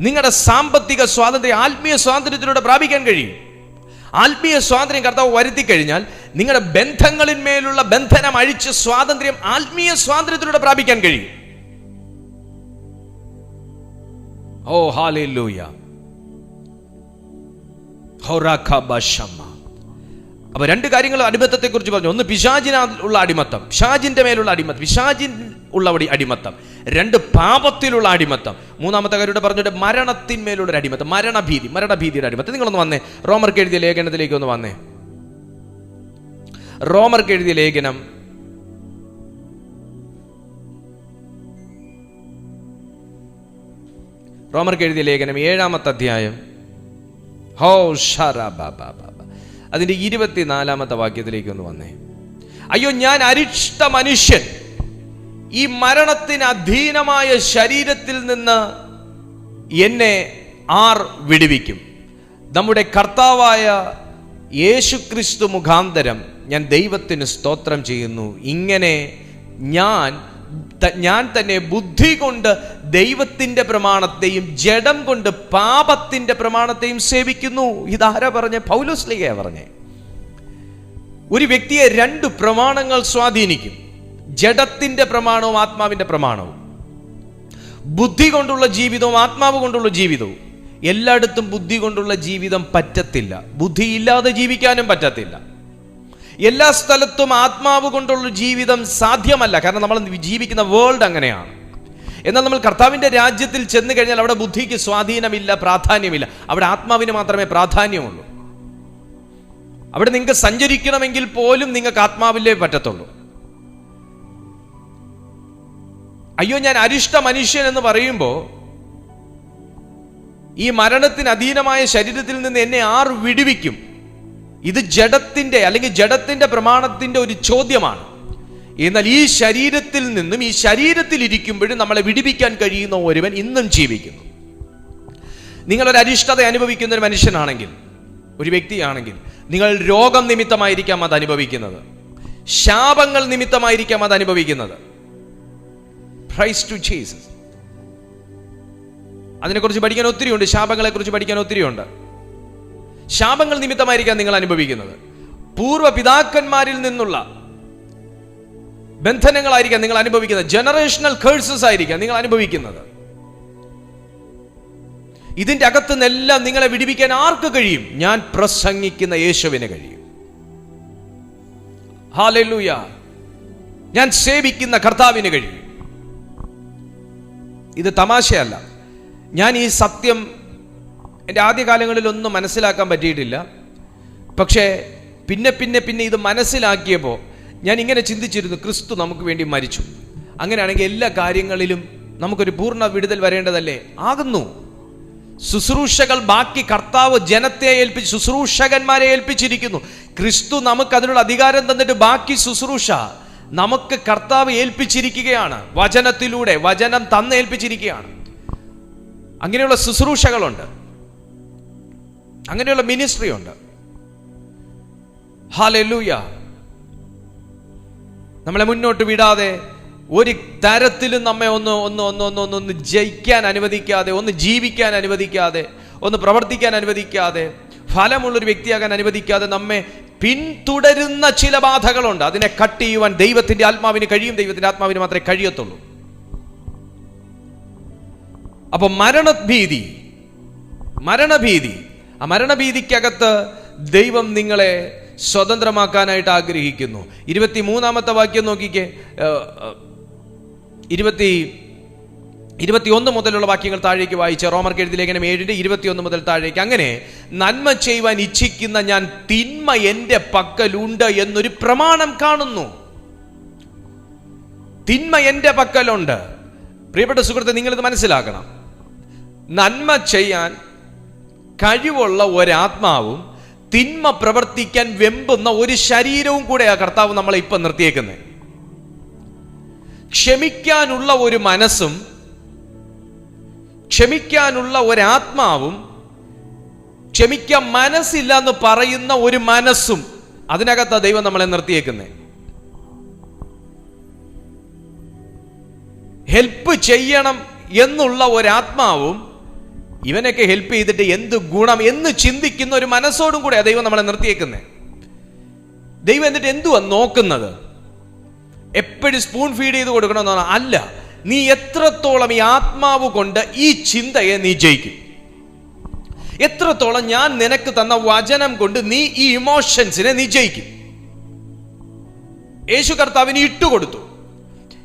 നിങ്ങളുടെ സാമ്പത്തിക സ്വാതന്ത്ര്യം ആത്മീയ സ്വാതന്ത്ര്യത്തിലൂടെ പ്രാപിക്കാൻ കഴിയും. ആത്മീയ സ്വാതന്ത്ര്യം കർത്താവ് വരുത്തി കഴിഞ്ഞാൽ നിങ്ങളുടെ ബന്ധങ്ങളിന്മേലുള്ള ബന്ധനം അഴിച്ച് സ്വാതന്ത്ര്യം ആത്മീയ സ്വാതന്ത്ര്യത്തിലൂടെ പ്രാപിക്കാൻ കഴിയും. ഓ ഹല്ലേലൂയ. അപ്പൊ 2 കാര്യങ്ങൾ അടിമത്തത്തെ കുറിച്ച് പറഞ്ഞു. ഒന്ന് പിശാചിനുള്ള അടിമത്തം, പിശാചിന്റെ മേലുള്ള അടിമത്തം, പിശാചിൻ ഉള്ള അടിമത്തം. 2 പാപത്തിലുള്ള അടിമത്തം. 3-ാമത്തെ കാര്യം പറഞ്ഞിട്ട് മരണത്തിന്മേലുള്ള ഒരു അടിമത്തം, മരണഭീതിയുടെ അടിമത്തം. നിങ്ങളൊന്ന് വന്നേ, റോമർക്ക് എഴുതിയ ലേഖനത്തിലേക്ക് ഒന്ന് വന്നേ. റോമർക്ക് എഴുതിയ ലേഖനം റോമർക്ക് എഴുതിയ ലേഖനം 7-ാമത്തെ അധ്യായം അതിന്റെ 24-ാമത്തെ വാക്യത്തിലേക്ക് ഒന്ന് വന്നേ. അയ്യോ, ഞാൻ അരിഷ്ട മനുഷ്യൻ, ഈ മരണത്തിന് അധീനമായ ശരീരത്തിൽ നിന്ന് എന്നെ ആർ വിടുവിക്കും? നമ്മുടെ കർത്താവായ യേശുക്രിസ്തു മുഖാന്തരം ഞാൻ ദൈവത്തിന് സ്തോത്രം ചെയ്യുന്നു. ഇങ്ങനെ ഞാൻ തന്നെ ബുദ്ധി കൊണ്ട് ദൈവത്തിന്റെ പ്രമാണത്തെയും ജഡം കൊണ്ട് പാപത്തിന്റെ പ്രമാണത്തെയും സേവിക്കുന്നു. ഇതാരാ പറഞ്ഞേ? പൗലോസ്ലീഹയാ പറഞ്ഞേ. ഒരു വ്യക്തിയെ 2 പ്രമാണങ്ങൾ സ്വാധീനിക്കും, ജഡത്തിന്റെ പ്രമാണവും ആത്മാവിന്റെ പ്രമാണവും. ബുദ്ധി കൊണ്ടുള്ള ജീവിതവും ആത്മാവ് കൊണ്ടുള്ള ജീവിതവും. എല്ലായിടത്തും ബുദ്ധി കൊണ്ടുള്ള ജീവിതം പറ്റത്തില്ല, ബുദ്ധിയില്ലാതെ ജീവിക്കാനും പറ്റത്തില്ല. എല്ലാ സ്ഥലത്തും ആത്മാവ് കൊണ്ടുള്ള ജീവിതം സാധ്യമല്ല, കാരണം നമ്മൾ ജീവിക്കുന്ന വേൾഡ് അങ്ങനെയാണ്. എന്നാൽ നമ്മൾ കർത്താവിന്റെ രാജ്യത്തിൽ ചെന്ന് കഴിഞ്ഞാൽ അവിടെ ബുദ്ധിക്ക് സ്വാധീനമില്ല, പ്രാധാന്യമില്ല. അവിടെ ആത്മാവിന് മാത്രമേ പ്രാധാന്യമുള്ളൂ. അവിടെ നിങ്ങൾക്ക് സഞ്ചരിക്കണമെങ്കിൽ പോലും നിങ്ങൾക്ക് ആത്മാവിലേ പറ്റത്തുള്ളൂ. അയ്യോ, ഞാൻ അരിഷ്ട മനുഷ്യൻ എന്ന് പറയുമ്പോൾ ഈ മരണത്തിന് അധീനമായ ശരീരത്തിൽ നിന്ന് എന്നെ ആർ വിടുവിക്കും? ഇത് ജഡത്തിന്റെ അല്ലെങ്കിൽ ജഡത്തിന്റെ പ്രമാണത്തിന്റെ ഒരു ചോദ്യമാണ്. എന്നാൽ ഈ ശരീരത്തിൽ നിന്നും, ഈ ശരീരത്തിൽ ഇരിക്കുമ്പോഴും നമ്മളെ വിടുവിക്കാൻ കഴിയുന്ന ഒരുവൻ ഇന്നും ജീവിക്കുന്നു. നിങ്ങളൊരു അരിഷ്ടത അനുഭവിക്കുന്ന ഒരു മനുഷ്യനാണെങ്കിൽ, ഒരു വ്യക്തിയാണെങ്കിൽ, നിങ്ങൾ രോഗം നിമിത്തമായിരിക്കാം അത് അനുഭവിക്കുന്നത്, ശാപങ്ങൾ നിമിത്തമായിരിക്കാം അത് അനുഭവിക്കുന്നത്. Praise to Jesus. അതിനെക്കുറിച്ച് പഠിക്കാൻ ഒത്തിരിയുണ്ട്. ശാപങ്ങളെക്കുറിച്ച് പഠിക്കാൻ ഒത്തിരിയുണ്ട്. ശാപങ്ങൾ നിമിത്തമായിരിക്കാം നിങ്ങൾ അനുഭവിക്കുന്നത്. പൂർവ്വ പിതാക്കന്മാരിൽ നിന്നുള്ള ബന്ധനങ്ങളായിരിക്കാം നിങ്ങൾ അനുഭവിക്കുന്നത്. ജനറേഷണൽ കേഴ്സസ് ആയിരിക്കാം നിങ്ങൾ അനുഭവിക്കുന്നത്. ഇതിന്റെ അകത്തു നിന്നെല്ലാം നിങ്ങളെ വിടിവിക്കാൻ ആർക്ക് കഴിയും? ഞാൻ പ്രസംഗിക്കുന്ന യേശുവിന് കഴിയും. ഹല്ലേലൂയ. ഞാൻ സേവിക്കുന്ന കർത്താവിന് കഴിയും. ഇത് തമാശയല്ല. ഞാൻ ഈ സത്യം എൻ്റെ ആദ്യകാലങ്ങളിലൊന്നും മനസ്സിലാക്കാൻ പറ്റിയിട്ടില്ല. പക്ഷേ പിന്നെ ഇത് മനസ്സിലാക്കിയപ്പോൾ ഞാൻ ഇങ്ങനെ ചിന്തിച്ചിരുന്നു, ക്രിസ്തു നമുക്ക് വേണ്ടി മരിച്ചു. അങ്ങനെയാണെങ്കിൽ എല്ലാ കാര്യങ്ങളിലും നമുക്കൊരു പൂർണ്ണ വിടുതൽ വരേണ്ടതല്ലേ? ആകുന്നു. ശുശ്രൂഷകൾ ബാക്കി കർത്താവ് ജനത്തെ ഏൽപ്പിച്ച് ശുശ്രൂഷകന്മാരെ ഏൽപ്പിച്ചിരിക്കുന്നു. ക്രിസ്തു നമുക്ക് അതിനുള്ള അധികാരം തന്നിട്ട് ബാക്കി ശുശ്രൂഷ നമുക്ക് കർത്താവ് ഏൽപ്പിച്ചിരിക്കുകയാണ്. വചനത്തിലൂടെ വചനം തന്നേൽപ്പിച്ചിരിക്കുകയാണ്. അങ്ങനെയുള്ള ശുശ്രൂഷകളുണ്ട്, അങ്ങനെയുള്ള മിനിസ്ട്രി ഉണ്ട്. ഹല്ലേലൂയ. നമ്മളെ മുന്നോട്ട് വിടാതെ, ഒരു തരത്തിലും നമ്മെ ഒന്ന് ജയിക്കാൻ അനുവദിക്കാതെ, ഒന്ന് ജീവിക്കാൻ അനുവദിക്കാതെ, ഒന്ന് പ്രവർത്തിക്കാൻ അനുവദിക്കാതെ, ഫലമുള്ളൊരു വ്യക്തിയാകാൻ അനുവദിക്കാതെ നമ്മെ പിന്തുടരുന്ന ചില ബാധകളുണ്ട്. അതിനെ കട്ട് ചെയ്യുവാൻ ദൈവത്തിന്റെ ആത്മാവിന് കഴിയും. ദൈവത്തിന്റെ ആത്മാവിന് മാത്രമേ കഴിയത്തുള്ളൂ. അപ്പൊ മരണഭീതി, ആ മരണഭീതിക്കകത്ത് ദൈവം നിങ്ങളെ സ്വതന്ത്രമാക്കാനായിട്ട് ആഗ്രഹിക്കുന്നു. 23-ാമത്തെ വാക്യം നോക്കിക്കേ. 21 മുതലുള്ള വാക്യങ്ങൾ താഴേക്ക് വായിച്ച റോമർക്ക് എഴുതിയ ലേഖനം 7:21 മുതൽ താഴേക്ക്. അങ്ങനെ നന്മ ചെയ്യുവാൻ ഇച്ഛിക്കുന്ന ഞാൻ തിന്മ എൻ്റെ പക്കലുണ്ട് എന്നൊരു പ്രമാണം കാണുന്നു. തിന്മ എൻ്റെ പക്കലുണ്ട്. പ്രിയപ്പെട്ട സുഹൃത്തെ, നിങ്ങളിത് മനസ്സിലാക്കണം. നന്മ ചെയ്യാൻ കഴിവുള്ള ഒരാത്മാവും തിന്മ പ്രവർത്തിക്കാൻ വെമ്പുന്ന ഒരു ശരീരവും കൂടെയാണ് കർത്താവ് നമ്മളെ ഇപ്പം നിർത്തിയേക്കുന്നത്. ക്ഷമിക്കാനുള്ള ഒരു മനസ്സും ക്ഷമിക്കാനുള്ള ഒരാത്മാവും ക്ഷമിക്കാൻ മനസ്സില്ല എന്ന് പറയുന്ന ഒരു മനസ്സും അതിനകത്താണ് ദൈവം നമ്മളെ നിർത്തിയേക്കുന്നത്. ഹെൽപ്പ് ചെയ്യണം എന്നുള്ള ഒരാത്മാവും ഇവനൊക്കെ ഹെൽപ്പ് ചെയ്തിട്ട് എന്ത് ഗുണം എന്ന് ചിന്തിക്കുന്ന ഒരു മനസ്സോടും കൂടെ ദൈവം നമ്മളെ നിർത്തിയേക്കുന്നത്. ദൈവം എന്നിട്ട് എന്തുവാ നോക്കുന്നത്? എപ്പോഴും സ്പൂൺ ഫീഡ് ചെയ്ത് കൊടുക്കണമെന്നാണ്? അല്ല. നീ എത്രത്തോളം ഈ ആത്മാവ് കൊണ്ട് ഈ ചിന്തയെ നീ ജയിക്കും, എത്രത്തോളം ഞാൻ നിനക്ക് തന്ന വചനം കൊണ്ട് നീ ഈ ഇമോഷൻസിനെ നീ ജയിക്കും. യേശു കർത്താവിന് ഇട്ടുകൊടുത്തു.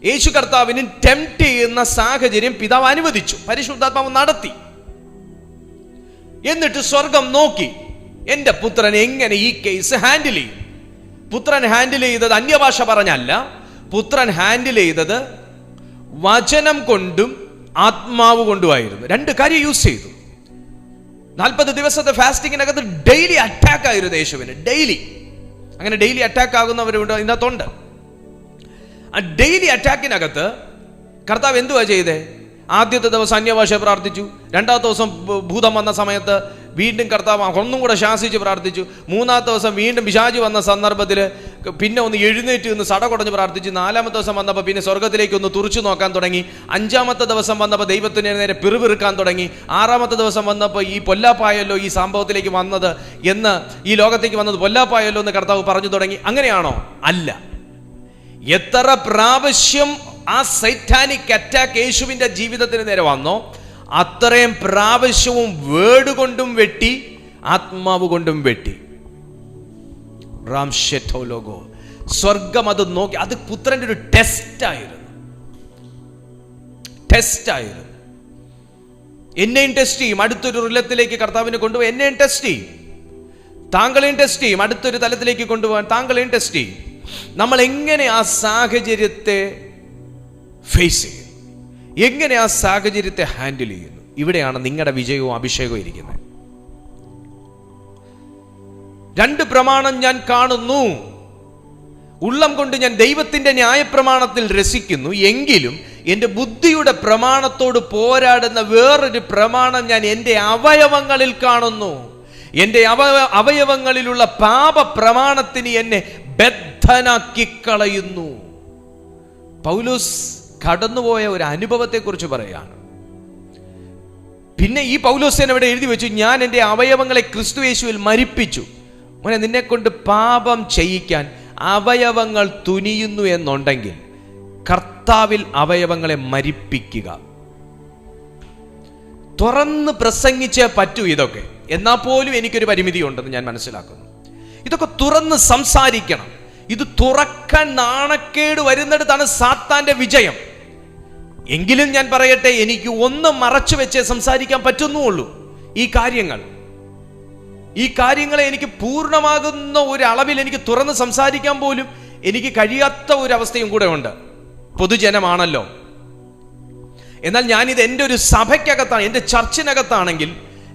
യേശു കർത്താവിന് ടെംപ്റ്റ് ചെയ്യുന്ന സാഹചര്യം പിതാവ് അനുവദിച്ചു, പരിശുദ്ധാത്മാവ് നടത്തി. എന്നിട്ട് സ്വർഗം നോക്കി, എൻ്റെ പുത്രൻ എങ്ങനെ ഈ കേസ് ഹാൻഡിൽ ചെയ്യും. പുത്രൻ ഹാൻഡിൽ ചെയ്തത് അന്യഭാഷ പറഞ്ഞല്ല, പുത്രൻ ഹാൻഡിൽ ചെയ്തത് വചനം കൊണ്ടും ആത്മാവ് കൊണ്ടുമായിരുന്നു. രണ്ട് കാര്യം യൂസ് ചെയ്തു. 40 ദിവസത്തെ ഫാസ്റ്റിങ്ങിനകത്ത് ഡെയിലി അറ്റാക്ക് ആയിരുന്നു യേശുവിന്. ഡെയിലി അങ്ങനെ ഡെയിലി അറ്റാക്ക് ആകുന്നവരുണ്ട് ഇതിനകത്തുണ്ട്. ആ ഡെയിലി അറ്റാക്കിനകത്ത് കർത്താവ് എന്തുവാ ചെയ്തേ? ആദ്യത്തെ ദിവസം അന്യഭാഷ പ്രാർത്ഥിച്ചു. രണ്ടാമത്തെ ദിവസം ഭൂതം വന്ന സമയത്ത് വീണ്ടും കർത്താവ് ഒന്നും കൂടെ ശാസിച്ച് പ്രാർത്ഥിച്ചു. മൂന്നാമത്തെ ദിവസം വീണ്ടും പിശാച് വന്ന സന്ദർഭത്തിൽ പിന്നെ ഒന്ന് എഴുന്നേറ്റ് നിന്ന് സടകുടഞ്ഞ് പ്രാർത്ഥിച്ചു. 4-ാമത്തെ ദിവസം വന്നപ്പോൾ പിന്നെ സ്വർഗത്തിലേക്ക് ഒന്ന് തുറച്ചു നോക്കാൻ തുടങ്ങി. 5-ാമത്തെ ദിവസം വന്നപ്പോൾ ദൈവത്തിന് നേരെ പിറുപിറുക്കാൻ തുടങ്ങി. 6-ാമത്തെ ദിവസം വന്നപ്പോൾ ഈ പൊല്ലാപ്പായല്ലോ ഈ സംഭവത്തിലേക്ക് വന്നത് എന്ന്, ഈ ലോകത്തേക്ക് വന്നത് പൊല്ലാപ്പായല്ലോ എന്ന് കർത്താവ് പറഞ്ഞു തുടങ്ങി. അങ്ങനെയാണോ? അല്ല. എത്ര പ്രാവശ്യം ആ സൈറ്റാനിക് അറ്റാക്ക് യേശുവിന്റെ ജീവിതത്തിന് നേരെ വന്നോ അത്രയും പ്രാവശ്യവും വേർഡ് കൊണ്ടും വെട്ടി, ആത്മാവ് കൊണ്ടും വെട്ടി. ലോഗോ സ്വർഗം അത് നോക്കി. അത് പുത്രന്റെ ഒരു ടെസ്റ്റായിരുന്നു. എന്നെയും ടെസ്റ്റ് ചെയ്യും. അടുത്തൊരു റിലത്തിലേക്ക് കർത്താവിനെ കൊണ്ടുപോയി എന്നെയും ടെസ്റ്റ് ചെയ്യും, താങ്കളെയും ടെസ്റ്റ് ചെയ്യും. അടുത്തൊരു തലത്തിലേക്ക് കൊണ്ടുപോകാൻ താങ്കളെയും ടെസ്റ്റ് ചെയ്യും. നമ്മൾ എങ്ങനെ ആ സാഹചര്യത്തെ ഫേസ് ചെയ്യുന്നു, എങ്ങനെ ആ സാഹചര്യത്തെ ഹാൻഡിൽ ചെയ്യുന്നു, ഇവിടെയാണ് നിങ്ങളുടെ വിജയവും അഭിഷേകവും ഇരിക്കുന്നത്. 2 പ്രമാണം ഞാൻ കാണുന്നു. ഉള്ളം കൊണ്ട് ഞാൻ ദൈവത്തിന്റെ ന്യായപ്രമാണത്തിൽ രസിക്കുന്നു, എങ്കിലും എൻ്റെ ബുദ്ധിയുടെ പ്രമാണത്തോട് പോരാടുന്ന വേറൊരു പ്രമാണം ഞാൻ എൻ്റെ അവയവങ്ങളിൽ കാണുന്നു. എൻ്റെ അവയവങ്ങളിലുള്ള പാപ പ്രമാണത്തിന് എന്നെ ബദ്ധനാക്കി കളയുന്നു. പൗലോസ് കടന്നുപോയ ഒരു അനുഭവത്തെക്കുറിച്ച് പറയാണ്. പിന്നെ ഈ പൗലോസ്യൻ അവിടെ എഴുതി വെച്ചു, ഞാൻ എൻ്റെ അവയവങ്ങളെ ക്രിസ്തു യേശുവിൽ മരിപ്പിച്ചു. മോനെ, നിന്നെ കൊണ്ട് പാപം ചെയ്യിക്കാൻ അവയവങ്ങൾ തുനിയുന്നു എന്നുണ്ടെങ്കിൽ കർത്താവിൽ അവയവങ്ങളെ മരിപ്പിക്കുക. തുറന്ന് പ്രസംഗിച്ചേ പറ്റൂ ഇതൊക്കെ. എന്നാൽ പോലും എനിക്കൊരു പരിമിതി ഉണ്ടെന്ന് ഞാൻ മനസ്സിലാക്കുന്നു. ഇതൊക്കെ തുറന്ന് സംസാരിക്കണം. ഇത് തുറക്കാൻ നാണക്കേട് വരുന്നിടത്താണ് സാത്താന്റെ വിജയം. എങ്കിലും ഞാൻ പറയട്ടെ, എനിക്ക് ഒന്ന് മറച്ചു വെച്ചേ സംസാരിക്കാൻ പറ്റുന്നുള്ളൂ. ഈ കാര്യങ്ങളെ എനിക്ക് പൂർണ്ണമാകുന്ന ഒരു അളവിൽ എനിക്ക് തുറന്ന് സംസാരിക്കാൻ പോലും എനിക്ക് കഴിയാത്ത ഒരു അവസ്ഥയും കൂടെ ഉണ്ട്. പൊതുജനമാണല്ലോ. എന്നാൽ ഞാനിത് എൻ്റെ ഒരു സഭയ്ക്കകത്താണ്, എൻ്റെ ചർച്ചിനകത്താണെങ്കിൽ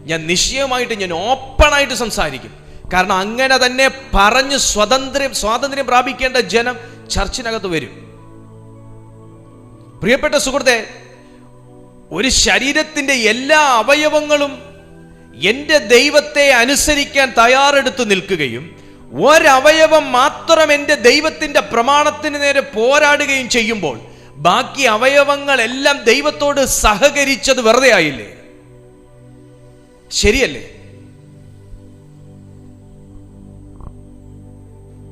ഞാൻ നിശ്ചയമായിട്ട് ഞാൻ ഓപ്പണായിട്ട് സംസാരിക്കും. കാരണം അങ്ങനെ തന്നെ പറഞ്ഞ് സ്വാതന്ത്ര്യം പ്രാപിക്കേണ്ട ജനം ചർച്ചിനകത്ത് വരും. പ്രിയപ്പെട്ട സുഹൃത്തെ, ഒരു ശരീരത്തിന്റെ എല്ലാ അവയവങ്ങളും എൻ്റെ ദൈവത്തെ അനുസരിക്കാൻ തയ്യാറെടുത്ത് നിൽക്കുകയും ഒരവയവം മാത്രം എൻ്റെ ദൈവത്തിന്റെ പ്രമാണത്തിന് നേരെ പോരാടുകയും ചെയ്യുമ്പോൾ ബാക്കി അവയവങ്ങളെല്ലാം ദൈവത്തോട് സഹകരിച്ചത് വെറുതെ ആയില്ലേ? ശരിയല്ലേ?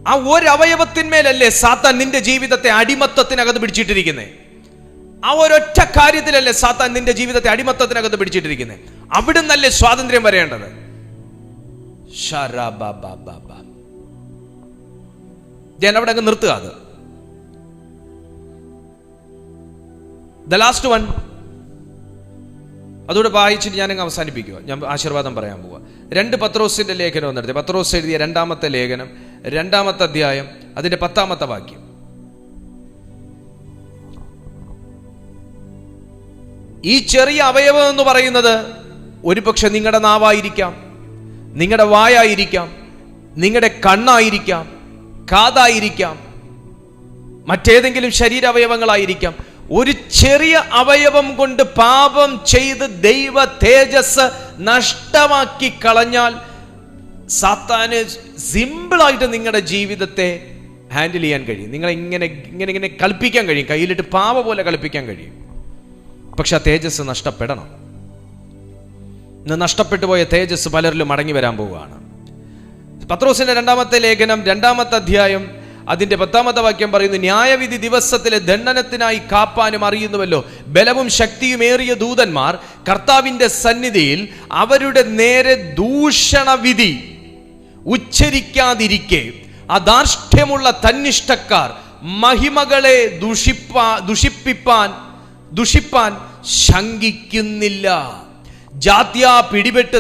ആ ഒരവയവത്തിന്മേലല്ലേ സാത്താൻ നിന്റെ ജീവിതത്തെ അടിമത്തത്തിനകത്ത് പിടിച്ചിട്ടിരിക്കുന്നത്? ആ ഒരൊറ്റ കാര്യത്തിലല്ലേ സാത്താൻ നിന്റെ ജീവിതത്തെ അടിമത്തത്തിനകത്ത് പിടിച്ചിട്ടിരിക്കുന്നത്? അവിടുന്നല്ലേ സ്വാതന്ത്ര്യം വരേണ്ടത്? ഞാൻ അവിടെ അങ്ങ് നിർത്തുക. അത് ദ ലാസ്റ്റ് വൺ അതോടെ വായിച്ചിട്ട് ഞാനങ്ങ് അവസാനിപ്പിക്കുക. ഞാൻ ആശീർവാദം പറയാൻ പോവുക. 2 പത്രോസിന്റെ ലേഖനം എന്നെടുത്ത്, പത്രോസ് എഴുതിയ 2-ാമത്തെ ലേഖനം 2-ാമത്തെ അധ്യായം അതിന്റെ 10-ാമത്തെ വാക്യം. ഈ ചെറിയ അവയവം എന്ന് പറയുന്നത് ഒരുപക്ഷെ നിങ്ങളുടെ നാവായിരിക്കാം, നിങ്ങളുടെ വായായിരിക്കാം, നിങ്ങളുടെ കണ്ണായിരിക്കാം, കാതായിരിക്കാം, മറ്റേതെങ്കിലും ശരീരാവയവങ്ങളായിരിക്കാം. ഒരു ചെറിയ അവയവം കൊണ്ട് പാപം ചെയ്ത് ദൈവ തേജസ് നഷ്ടമാക്കി കളഞ്ഞാൽ സാത്താന് സിമ്പിളായിട്ട് നിങ്ങളുടെ ജീവിതത്തെ ഹാൻഡിൽ ചെയ്യാൻ കഴിയും. നിങ്ങളെ ഇങ്ങനെ കളിപ്പിക്കാൻ കഴിയും, കയ്യിലിട്ട് പാവ പോലെ കളിപ്പിക്കാൻ കഴിയും. പക്ഷെ ആ തേജസ് നഷ്ടപ്പെടണം. ഇന്ന് നഷ്ടപ്പെട്ടു പോയ തേജസ് പലരിലും മടങ്ങി വരാൻ പോവുകയാണ്. പത്രോസിന്റെ 2-ാമത്തെ ലേഖനം 2-ാമത്തെ അധ്യായം അതിന്റെ 10-ാമത്തെ വാക്യം പറയുന്നു, ന്യായവിധി ദിവസത്തിലെ ദണ്ഡനത്തിനായി കാപ്പാനും അറിയുന്നുവല്ലോ, ബലവും ശക്തിയുമേറിയ ദൂതന്മാർ കർത്താവിന്റെ സന്നിധിയിൽ അവരുടെ നേരെ ദൂഷണവിധി ഉച്ചരിക്കാതിരിക്കെ അധാർഷ്ട്യമുള്ള തന്നിഷ്ടക്കാർ മഹിമകളെ ദുഷിപ്പാൻ ശങ്കിക്കുന്നില്ല. ജാത്യാ പിടിപെട്ട്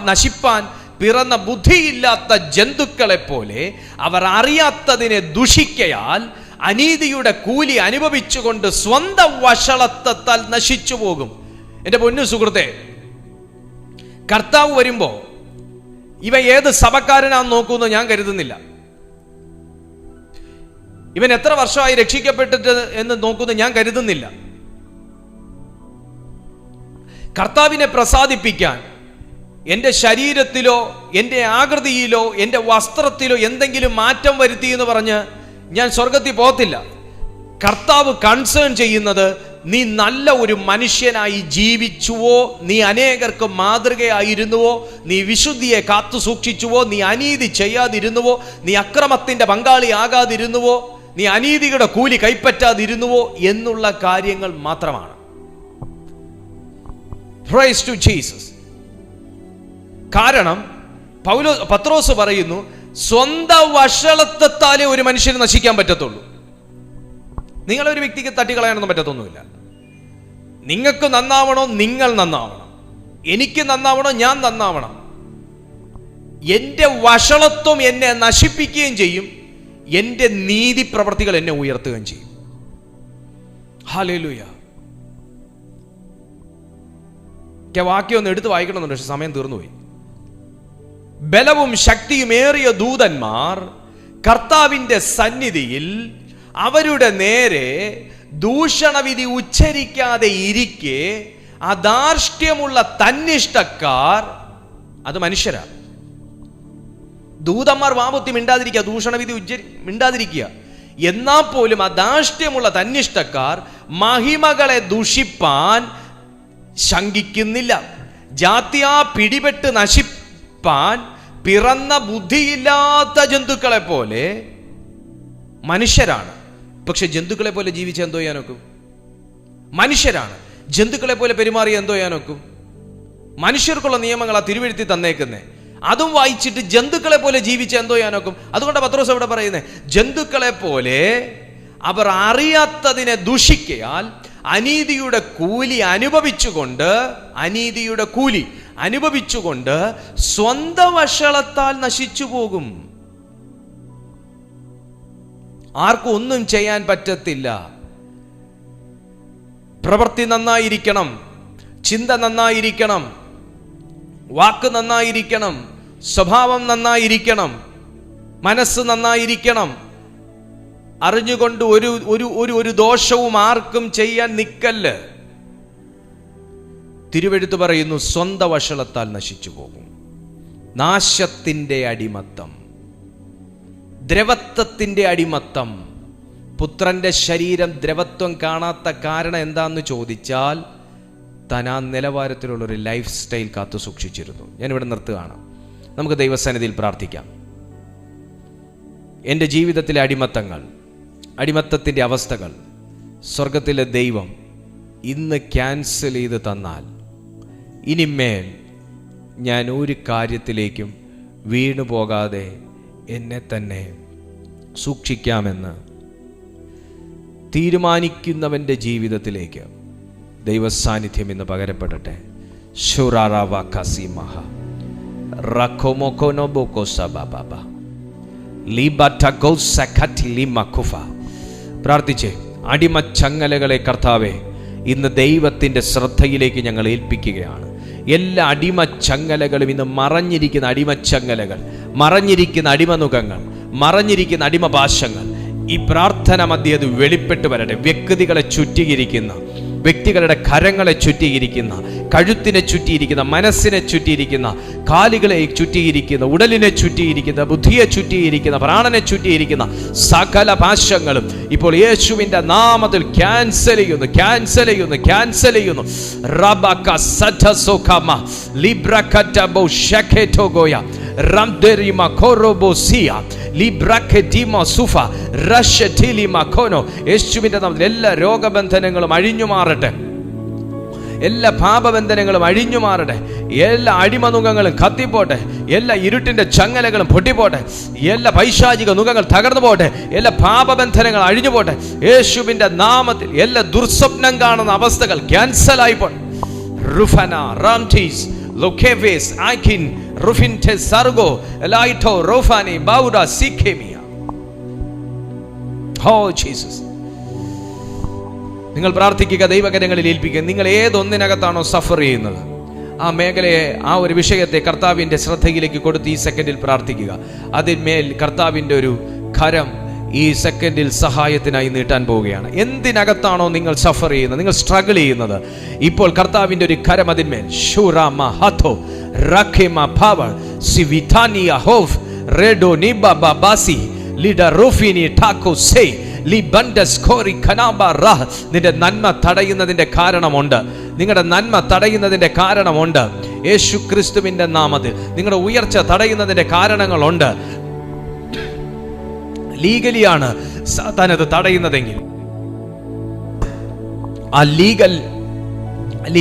നശിപ്പാൻ പിറന്ന ബുദ്ധിയില്ലാത്ത ജന്തുക്കളെ പോലെ അവർ അറിയാത്തതിനെ ദുഷിക്കയാൽ അനീതിയുടെ കൂലി അനുഭവിച്ചുകൊണ്ട് സ്വന്തം വഷളത്വത്താൽ നശിച്ചു പോകും. എൻ്റെ പൊന്നു സുഹൃത്തെ, കർത്താവ് വരുമ്പോ ഇവ ഏത് സഭക്കാരനാന്ന് നോക്കുമെന്ന് ഞാൻ കരുതുന്നില്ല. ഇവൻ എത്ര വർഷമായി രക്ഷിക്കപ്പെട്ടിട്ട് എന്ന് നോക്കുന്നത് ഞാൻ കരുതുന്നില്ല. കർത്താവിനെ പ്രസാദിപ്പിക്കാൻ എൻ്റെ ശരീരത്തിലോ എൻ്റെ ആകൃതിയിലോ എൻ്റെ വസ്ത്രത്തിലോ എന്തെങ്കിലും മാറ്റം വരുത്തി എന്ന് പറഞ്ഞ് ഞാൻ സ്വർഗത്തിൽ പോകത്തില്ല. കർത്താവ് കൺസേൺ ചെയ്യുന്നത് നീ നല്ല ഒരു മനുഷ്യനായി ജീവിച്ചുവോ, നീ അനേകർക്ക് മാതൃകയായിരുന്നുവോ, നീ വിശുദ്ധിയെ കാത്തു സൂക്ഷിച്ചുവോ, നീ അനീതി ചെയ്യാതിരുന്നുവോ, നീ അക്രമത്തിന്റെ പങ്കാളിയാകാതിരുന്നുവോ, നീ അനീതിയുടെ കൂലി കൈപ്പറ്റാതിരുന്നുവോ എന്നുള്ള കാര്യങ്ങൾ മാത്രമാണ്. Praise to Jesus. കാരണം പത്രോസ് പറയുന്നു, സ്വന്തം വഷളത്വത്താലേ ഒരു മനുഷ്യന് നശിക്കാൻ പറ്റത്തുള്ളൂ. നിങ്ങളൊരു വ്യക്തിക്ക് തട്ടിക്കളയാനൊന്നും പറ്റത്തൊന്നുമില്ല. നിങ്ങൾക്ക് നന്നാവണോ നിങ്ങൾ നന്നാവണം, എനിക്ക് നന്നാവണോ ഞാൻ നന്നാവണം. എൻ്റെ വഷളത്വം എന്നെ നശിപ്പിക്കുകയും ചെയ്യും, എൻ്റെ നീതി പ്രവർത്തികൾ എന്നെ ഉയർത്തുകയും ചെയ്യും. ഹല്ലേലൂയ. വാക്യം ഒന്ന് എടുത്ത് വായിക്കണമെന്നുണ്ട്, പക്ഷെ സമയം തീർന്നുപോയി. ബലവും ശക്തിയുമേറിയ ദൂതന്മാർ കർത്താവിന്റെ സന്നിധിയിൽ അവരുടെ നേരെ ദൂഷണവിധി ഉച്ചരിക്കാതെ ഇരിക്കെ അധാർഷ്ട്യമുള്ള തന്നിഷ്ടക്കാർ, അത് മനുഷ്യരാ. ദൂതന്മാർ വാപുത്തി മിണ്ടാതിരിക്കുക, ദൂഷണവിധി മിണ്ടാതിരിക്കുക. എന്നാൽ പോലും അധാർഷ്ട്യമുള്ള തന്നിഷ്ടക്കാർ മഹിമകളെ ദുഷിപ്പാൻ ശങ്കിക്കുന്നില്ല. ജാത്യാ പിടിപെട്ട് നശിപ്പാൻ പിറന്ന ബുദ്ധിയില്ലാത്ത ജന്തുക്കളെ പോലെ മനുഷ്യരാണ്. പക്ഷെ ജന്തുക്കളെ പോലെ ജീവിച്ച എന്തോ ചെയ്യാൻ നോക്കും? മനുഷ്യരാണ്. ജന്തുക്കളെ പോലെ പെരുമാറി എന്തോ ചെയ്യാൻ നോക്കും? മനുഷ്യർക്കുള്ള നിയമങ്ങളാ തിരുവെഴുത്തി തന്നേക്കുന്നേ. അതും വായിച്ചിട്ട് ജന്തുക്കളെ പോലെ ജീവിച്ച എന്തോ ചെയ്യാൻ നോക്കും? അതുകൊണ്ട് പത്രോസ് ഇവിടെ പറയുന്നത്, ജന്തുക്കളെ പോലെ അവർ അറിയാത്തതിനെ ദുഷിക്കയാൽ അനീതിയുടെ കൂലി അനുഭവിച്ചുകൊണ്ട് സ്വന്തം വഷളത്താൽ നശിച്ചു പോകും. ആർക്കും ഒന്നും ചെയ്യാൻ പറ്റത്തില്ല. പ്രവൃത്തി നന്നായിരിക്കണം, ചിന്ത നന്നായിരിക്കണം, വാക്ക് നന്നായിരിക്കണം, സ്വഭാവം നന്നായിരിക്കണം, മനസ്സ് നന്നായിരിക്കണം. അറിഞ്ഞുകൊണ്ട് ഒരു ദോഷവും ആർക്കും ചെയ്യാൻ നിക്കല്ല്. തിരുവെഴുത്ത് പറയുന്നു, സ്വന്തം വഷളത്താൽ നശിച്ചു പോകും. നാശത്തിന്റെ അടിമത്തം, ദ്രവത്വത്തിന്റെ അടിമത്തം. പുത്രന്റെ ശരീരം ദ്രവത്വം കാണാത്ത കാരണം എന്താന്ന് ചോദിച്ചാൽ, താൻ ആ നിലവാരത്തിലുള്ളൊരു ലൈഫ് സ്റ്റൈൽ കാത്തു സൂക്ഷിച്ചിരുന്നു. ഞാനിവിടെ നിർത്തുകയാണ്. നമുക്ക് ദൈവസന്നിധിയിൽ പ്രാർത്ഥിക്കാം. എൻ്റെ ജീവിതത്തിലെ അടിമത്തത്തിൻ്റെ അവസ്ഥകൾ സ്വർഗത്തിലെ ദൈവം ഇന്ന് ക്യാൻസൽ ചെയ്ത് തന്നാൽ, ഇനിമേൽ ഞാൻ ഒരു കാര്യത്തിലേക്കും വീണു പോകാതെ എന്നെ തന്നെ സൂക്ഷിക്കാമെന്ന് തീരുമാനിക്കുന്നവൻ്റെ ജീവിതത്തിലേക്ക് ദൈവസാന്നിധ്യം ഇന്ന് പകരപ്പെടട്ടെ. പ്രാർത്ഥിച്ചേ. അടിമച്ചങ്ങലകളെ കർത്താവേ, ഇന്ന് ദൈവത്തിൻ്റെ ശ്രദ്ധയിലേക്ക് ഞങ്ങൾ ഏൽപ്പിക്കുകയാണ്. എല്ലാ അടിമച്ചങ്ങലകളും ഇന്ന് മറഞ്ഞിരിക്കുന്ന അടിമച്ചങ്ങലകൾ, മറഞ്ഞിരിക്കുന്ന അടിമനുഖങ്ങൾ, മറഞ്ഞിരിക്കുന്ന അടിമഭാഷങ്ങൾ ഈ പ്രാർത്ഥന മധ്യേ അത് വെളിപ്പെട്ട് വരട്ടെ. വ്യക്തികളെ ചുറ്റിയിരിക്കുന്ന, വ്യക്തികളുടെ കരങ്ങളെ ചുറ്റിയിരിക്കുന്ന, കഴുത്തിനെ ചുറ്റിയിരിക്കുന്ന, മനസ്സിനെ ചുറ്റിയിരിക്കുന്ന, കാലുകളെ ചുറ്റിയിരിക്കുന്ന, ഉടലിനെ ചുറ്റിയിരിക്കുന്ന, ബുദ്ധിയെ ചുറ്റിയിരിക്കുന്ന, പ്രാണനെ ചുറ്റിയിരിക്കുന്ന സകല ഭാഷങ്ങളും ഇപ്പോൾ യേശുവിൻ്റെ നാമത്തിൽ ക്യാൻസൽ ചെയ്യുന്നു. റബക സതസോകമ ലിബ്രകതബോ ഷകേതോഗോയ റംദരിമ കോറോബോസിയ ലിബ്രകതിമ സുഫ റഷതിലിമ കോനോ. യേശുവിൻ്റെ നാമത്തിൽ എല്ലാ രോഗബന്ധനങ്ങളും അഴിഞ്ഞു മാറട്ടെ, എല്ലാ പാപബന്ധനങ്ങളും അഴിഞ്ഞു മാറട്ടെ, എല്ലാ അടിമനുഖങ്ങളും കത്തിപ്പോട്ടെ, എല്ലാ ഇരുട്ടിന്റെ ചങ്ങലകളും പൊട്ടിപ്പോട്ടെ, എല്ലാ പൈശാചിക നുഖങ്ങൾ തകർന്നു പോട്ടെ, എല്ലാ പാപബന്ധനങ്ങൾ അഴിഞ്ഞു പോട്ടെ. യേശുവിന്റെ നാമത്തിൽ എല്ലാ ദുർസ്വപ്നം കാണുന്ന അവസ്ഥകൾ ക്യാൻസൽ ആയിപ്പോട്ടെ. റുഫന റാംടീസ് ലൊക്കേവേസ് ആകിൻ റുഫിൻറ്റെ സർഗോ ലൈറ്റോ റോഫാനി ബൗഡ സിഖേമിയ. ഓ ജീസസ്, നിങ്ങൾ പ്രാർത്ഥിക്കുക, ദൈവകരങ്ങളിൽ ഏൽപ്പിക്കുക. നിങ്ങൾ ഏതൊന്നിനകത്താണോ സഫർ ചെയ്യുന്നത്, ആ മേഖലയെ, ആ ഒരു വിഷയത്തെ കർത്താവിൻ്റെ ശ്രദ്ധയിലേക്ക് കൊടുത്ത് ഈ സെക്കൻഡിൽ പ്രാർത്ഥിക്കുക. അതിന്മേൽ കർത്താവിൻ്റെ ഒരു കരം ഈ സെക്കൻഡിൽ സഹായത്തിനായി നീട്ടാൻ പോവുകയാണ്. എന്തിനകത്താണോ നിങ്ങൾ സഫർ ചെയ്യുന്നത്, നിങ്ങൾ സ്ട്രഗിൾ ചെയ്യുന്നത്, ഇപ്പോൾ കർത്താവിൻ്റെ ഒരു കരം അതിന്മേൽ ഷൂറാമ ഹഥോ റഖിമ power സിവിതാനിയ Hoff റെഡോ Niba ബാബാസി Lida റോഫിനി taco say. നിന്റെ നന്മ തടയുന്നതിന്റെ കാരണമുണ്ട്, നിങ്ങളുടെ നന്മ തടയുന്നതിന്റെ കാരണമുണ്ട്. യേശു ക്രിസ്തുവിന്റെ നാമത്തിൽ നിങ്ങളുടെ ഉയർച്ച തടയുന്നതിന്റെ കാരണങ്ങളുണ്ട്. ലീഗലിയാണ് സാത്താൻ അത് തടയുന്നതെങ്കിൽ, ആ ലീഗൽ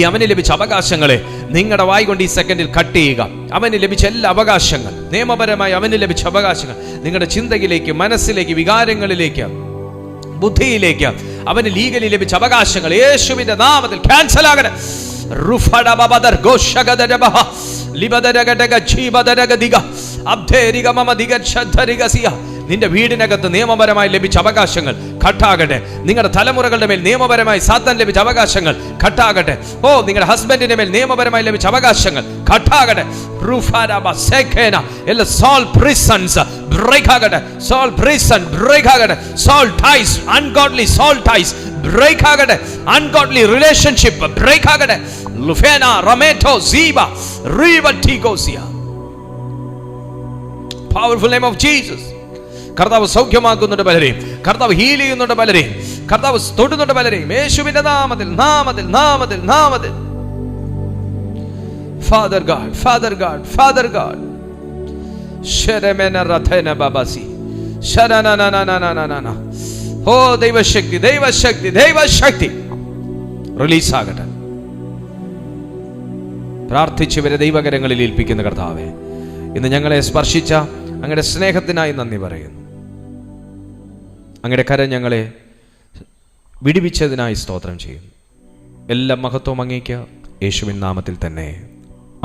അവന് ലഭിച്ച അവകാശങ്ങളെ നിങ്ങളുടെ വായി കൊണ്ട് ഈ സെക്കൻഡിൽ കട്ട് ചെയ്യുക. അവന് ലഭിച്ച എല്ലാ അവകാശങ്ങൾ, നിയമപരമായി അവന് ലഭിച്ച അവകാശങ്ങൾ നിങ്ങളുടെ ചിന്തയിലേക്ക്, മനസ്സിലേക്ക്, വികാരങ്ങളിലേക്ക്, ബുദ്ധിയിലേക്ക് അവന് ലീഗലി ലഭിച്ച അവകാശങ്ങൾ യേശുവിന്റെ നാമത്തിൽ ക്യാൻസൽ ആകട്ടെ. നിന്റെ വീടിനകത്ത് നിയമപരമായി ലഭിച്ച അവകാശങ്ങൾ കട്ടാകട്ടെ. നിങ്ങളുടെ തലമുറകളുടെ മേൽ നിയമപരമായി സാത്താൻ ലഭിച്ച അവകാശങ്ങൾ കട്ടാകട്ടെ. ഓ, നിങ്ങളുടെ ഹസ്ബൻഡിന്റെ മേൽ നിയമപരമായി ലഭിച്ച അവകാശങ്ങൾ കട്ടാകട്ടെ. എല്ലാ സോൾ പ്രിസൺസ് ബ്രേക്ക് ആകട്ടെ. സോൾ പ്രിസൺ ബ്രേക്ക് ആകട്ടെ. Soul ties, ungodly soul ties break ആകട്ടെ. അൺഗോഡ്ലി റിലേഷൻഷിപ്പ് ബ്രേക്ക് ആകട്ടെ. ലുഫേന റമേറ്റോ സീബ റീവറ്റിഗോസിയ. Powerful name of Jesus. കർത്താവ് സൗഖ്യമാക്കുന്നുണ്ട് പലരെയും, കർത്താവ് ഹീൽ ചെയ്യുന്നുണ്ട് പലരെയും, കർത്താവ് തൊടുന്നുണ്ട് പലരെയും യേശുവിന്റെ നാമത്തിൽ, നാമത്തിൽ, നാമത്തിൽ, നാമത്തിൽ. Father God, Father God, Father God. Sheremena rathena babasi. Sharanananananana. Oh, ദൈവശക്തി, ദൈവശക്തി, ദൈവശക്തി റിലീസ് ആകട്ടെ. പ്രാർത്ഥിച്ചവരെ ദൈവകരങ്ങളിൽ ഏൽപ്പിക്കുന്ന കർത്താവേ, ഇന്ന് ഞങ്ങളെ സ്പർശിച്ച അങ്ങയുടെ സ്നേഹത്തിനായി നന്ദി പറയുന്നു. അങ്ങയുടെ കരം ഞങ്ങളെ വിടുവിച്ചതിനായി സ്തോത്രം ചെയ്യുന്നു. എല്ലാ മഹത്വവും അങ്ങേക്ക് യേശുവിൻ നാമത്തിൽ തന്നെ.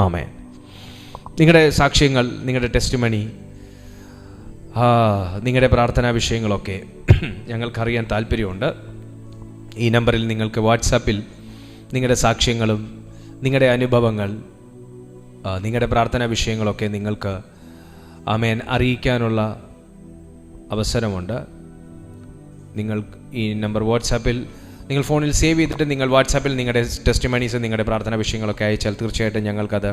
ആമേൻ. നിങ്ങളുടെ സാക്ഷ്യങ്ങൾ, നിങ്ങളുടെ ടെസ്റ്റിമണി, നിങ്ങളുടെ പ്രാർത്ഥനാ വിഷയങ്ങളൊക്കെ ഞങ്ങൾക്കറിയാൻ താല്പര്യമുണ്ട്. ഈ നമ്പറിൽ നിങ്ങൾക്ക് വാട്സാപ്പിൽ നിങ്ങളുടെ സാക്ഷ്യങ്ങളും നിങ്ങളുടെ അനുഭവങ്ങൾ, നിങ്ങളുടെ പ്രാർത്ഥനാ വിഷയങ്ങളൊക്കെ നിങ്ങൾക്ക് ആമേൻ അറിയിക്കാനുള്ള അവസരമുണ്ട്. നിങ്ങൾ ഈ നമ്പർ വാട്സാപ്പിൽ നിങ്ങൾ ഫോണിൽ സേവ് ചെയ്തിട്ട് നിങ്ങൾ വാട്സാപ്പിൽ നിങ്ങളുടെ ടെസ്റ്റിമണീസ്, നിങ്ങളുടെ പ്രാർത്ഥനാ വിഷയങ്ങളൊക്കെ അയച്ചാൽ തീർച്ചയായിട്ടും ഞങ്ങൾക്കത്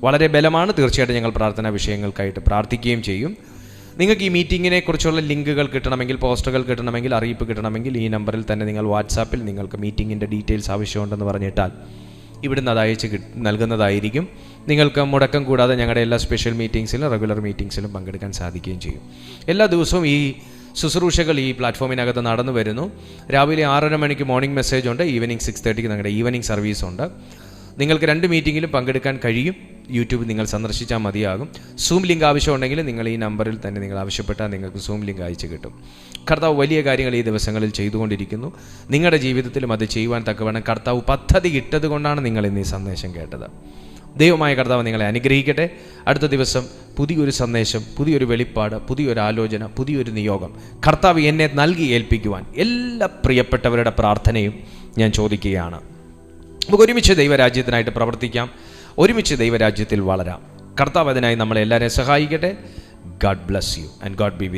വളരെ ബലമാണ്. തീർച്ചയായിട്ടും ഞങ്ങൾ പ്രാർത്ഥനാ വിഷയങ്ങൾക്കായിട്ട് പ്രാർത്ഥിക്കുകയും ചെയ്യും. നിങ്ങൾക്ക് ഈ മീറ്റിങ്ങിനെ കുറിച്ചുള്ള ലിങ്കുകൾ കിട്ടണമെങ്കിൽ, പോസ്റ്ററുകൾ കിട്ടണമെങ്കിൽ, അറിയിപ്പ് കിട്ടണമെങ്കിൽ ഈ നമ്പറിൽ തന്നെ നിങ്ങൾ വാട്സാപ്പിൽ നിങ്ങൾക്ക് മീറ്റിങ്ങിൻ്റെ ഡീറ്റെയിൽസ് ആവശ്യമുണ്ടെന്ന് പറഞ്ഞിട്ടാൽ ഇവിടുന്ന് അത് അയച്ച് നൽകുന്നതായിരിക്കും. നിങ്ങൾക്ക് മുടക്കം കൂടാതെ ഞങ്ങളുടെ എല്ലാ സ്പെഷ്യൽ മീറ്റിംഗ്സിലും റെഗുലർ മീറ്റിംഗ്സിലും പങ്കെടുക്കാൻ സാധിക്കുകയും ചെയ്യും. എല്ലാ ദിവസവും ഈ ശുശ്രൂഷകൾ ഈ പ്ലാറ്റ്ഫോമിനകത്ത് നടന്നു വരുന്നു. രാവിലെ 6:30 മണിക്ക് മോർണിംഗ് മെസ്സേജ് ഉണ്ട്. ഈവനിങ് 6:30 ഞങ്ങളുടെ ഈവനിങ് സർവീസ് ഉണ്ട്. നിങ്ങൾക്ക് 2 മീറ്റിങ്ങിലും പങ്കെടുക്കാൻ കഴിയും. യൂട്യൂബ് നിങ്ങൾ സന്ദർശിച്ചാൽ മതിയാകും. സൂം ലിങ്ക് ആവശ്യമുണ്ടെങ്കിൽ നിങ്ങൾ ഈ നമ്പറിൽ തന്നെ നിങ്ങൾ ആവശ്യപ്പെട്ടാൽ നിങ്ങൾക്ക് സൂം ലിങ്ക് അയച്ചു കിട്ടും. കർത്താവ് വലിയ കാര്യങ്ങൾ ഈ ദിവസങ്ങളിൽ ചെയ്തുകൊണ്ടിരിക്കുന്നു. നിങ്ങളുടെ ജീവിതത്തിലും അത് ചെയ്യുവാൻ തക്കവണ്ണം കർത്താവ് പദ്ധതി ഇട്ടത് കൊണ്ടാണ് നിങ്ങൾ ഇന്ന് ഈ സന്ദേശം കേട്ടത്. ദൈവമായ കർത്താവ് നിങ്ങളെ അനുഗ്രഹിക്കട്ടെ. അടുത്ത ദിവസം പുതിയൊരു സന്ദേശം, പുതിയൊരു വെളിപ്പാട്, പുതിയൊരു ആലോചന, പുതിയൊരു നിയോഗം കർത്താവ് എന്നെ നൽകി ഏൽപ്പിക്കുവാൻ എല്ലാ പ്രിയപ്പെട്ടവരുടെ പ്രാർത്ഥനയും ഞാൻ ചോദിക്കുകയാണ്. നമുക്ക് ഒരുമിച്ച് ദൈവരാജ്യത്തിനായിട്ട് പ്രവർത്തിക്കാം, ഒരുമിച്ച് ദൈവരാജ്യത്തിൽ വളരാം. കർത്താവ് അതിനായി നമ്മളെല്ലാവരെയും സഹായിക്കട്ടെ. God bless you and God B with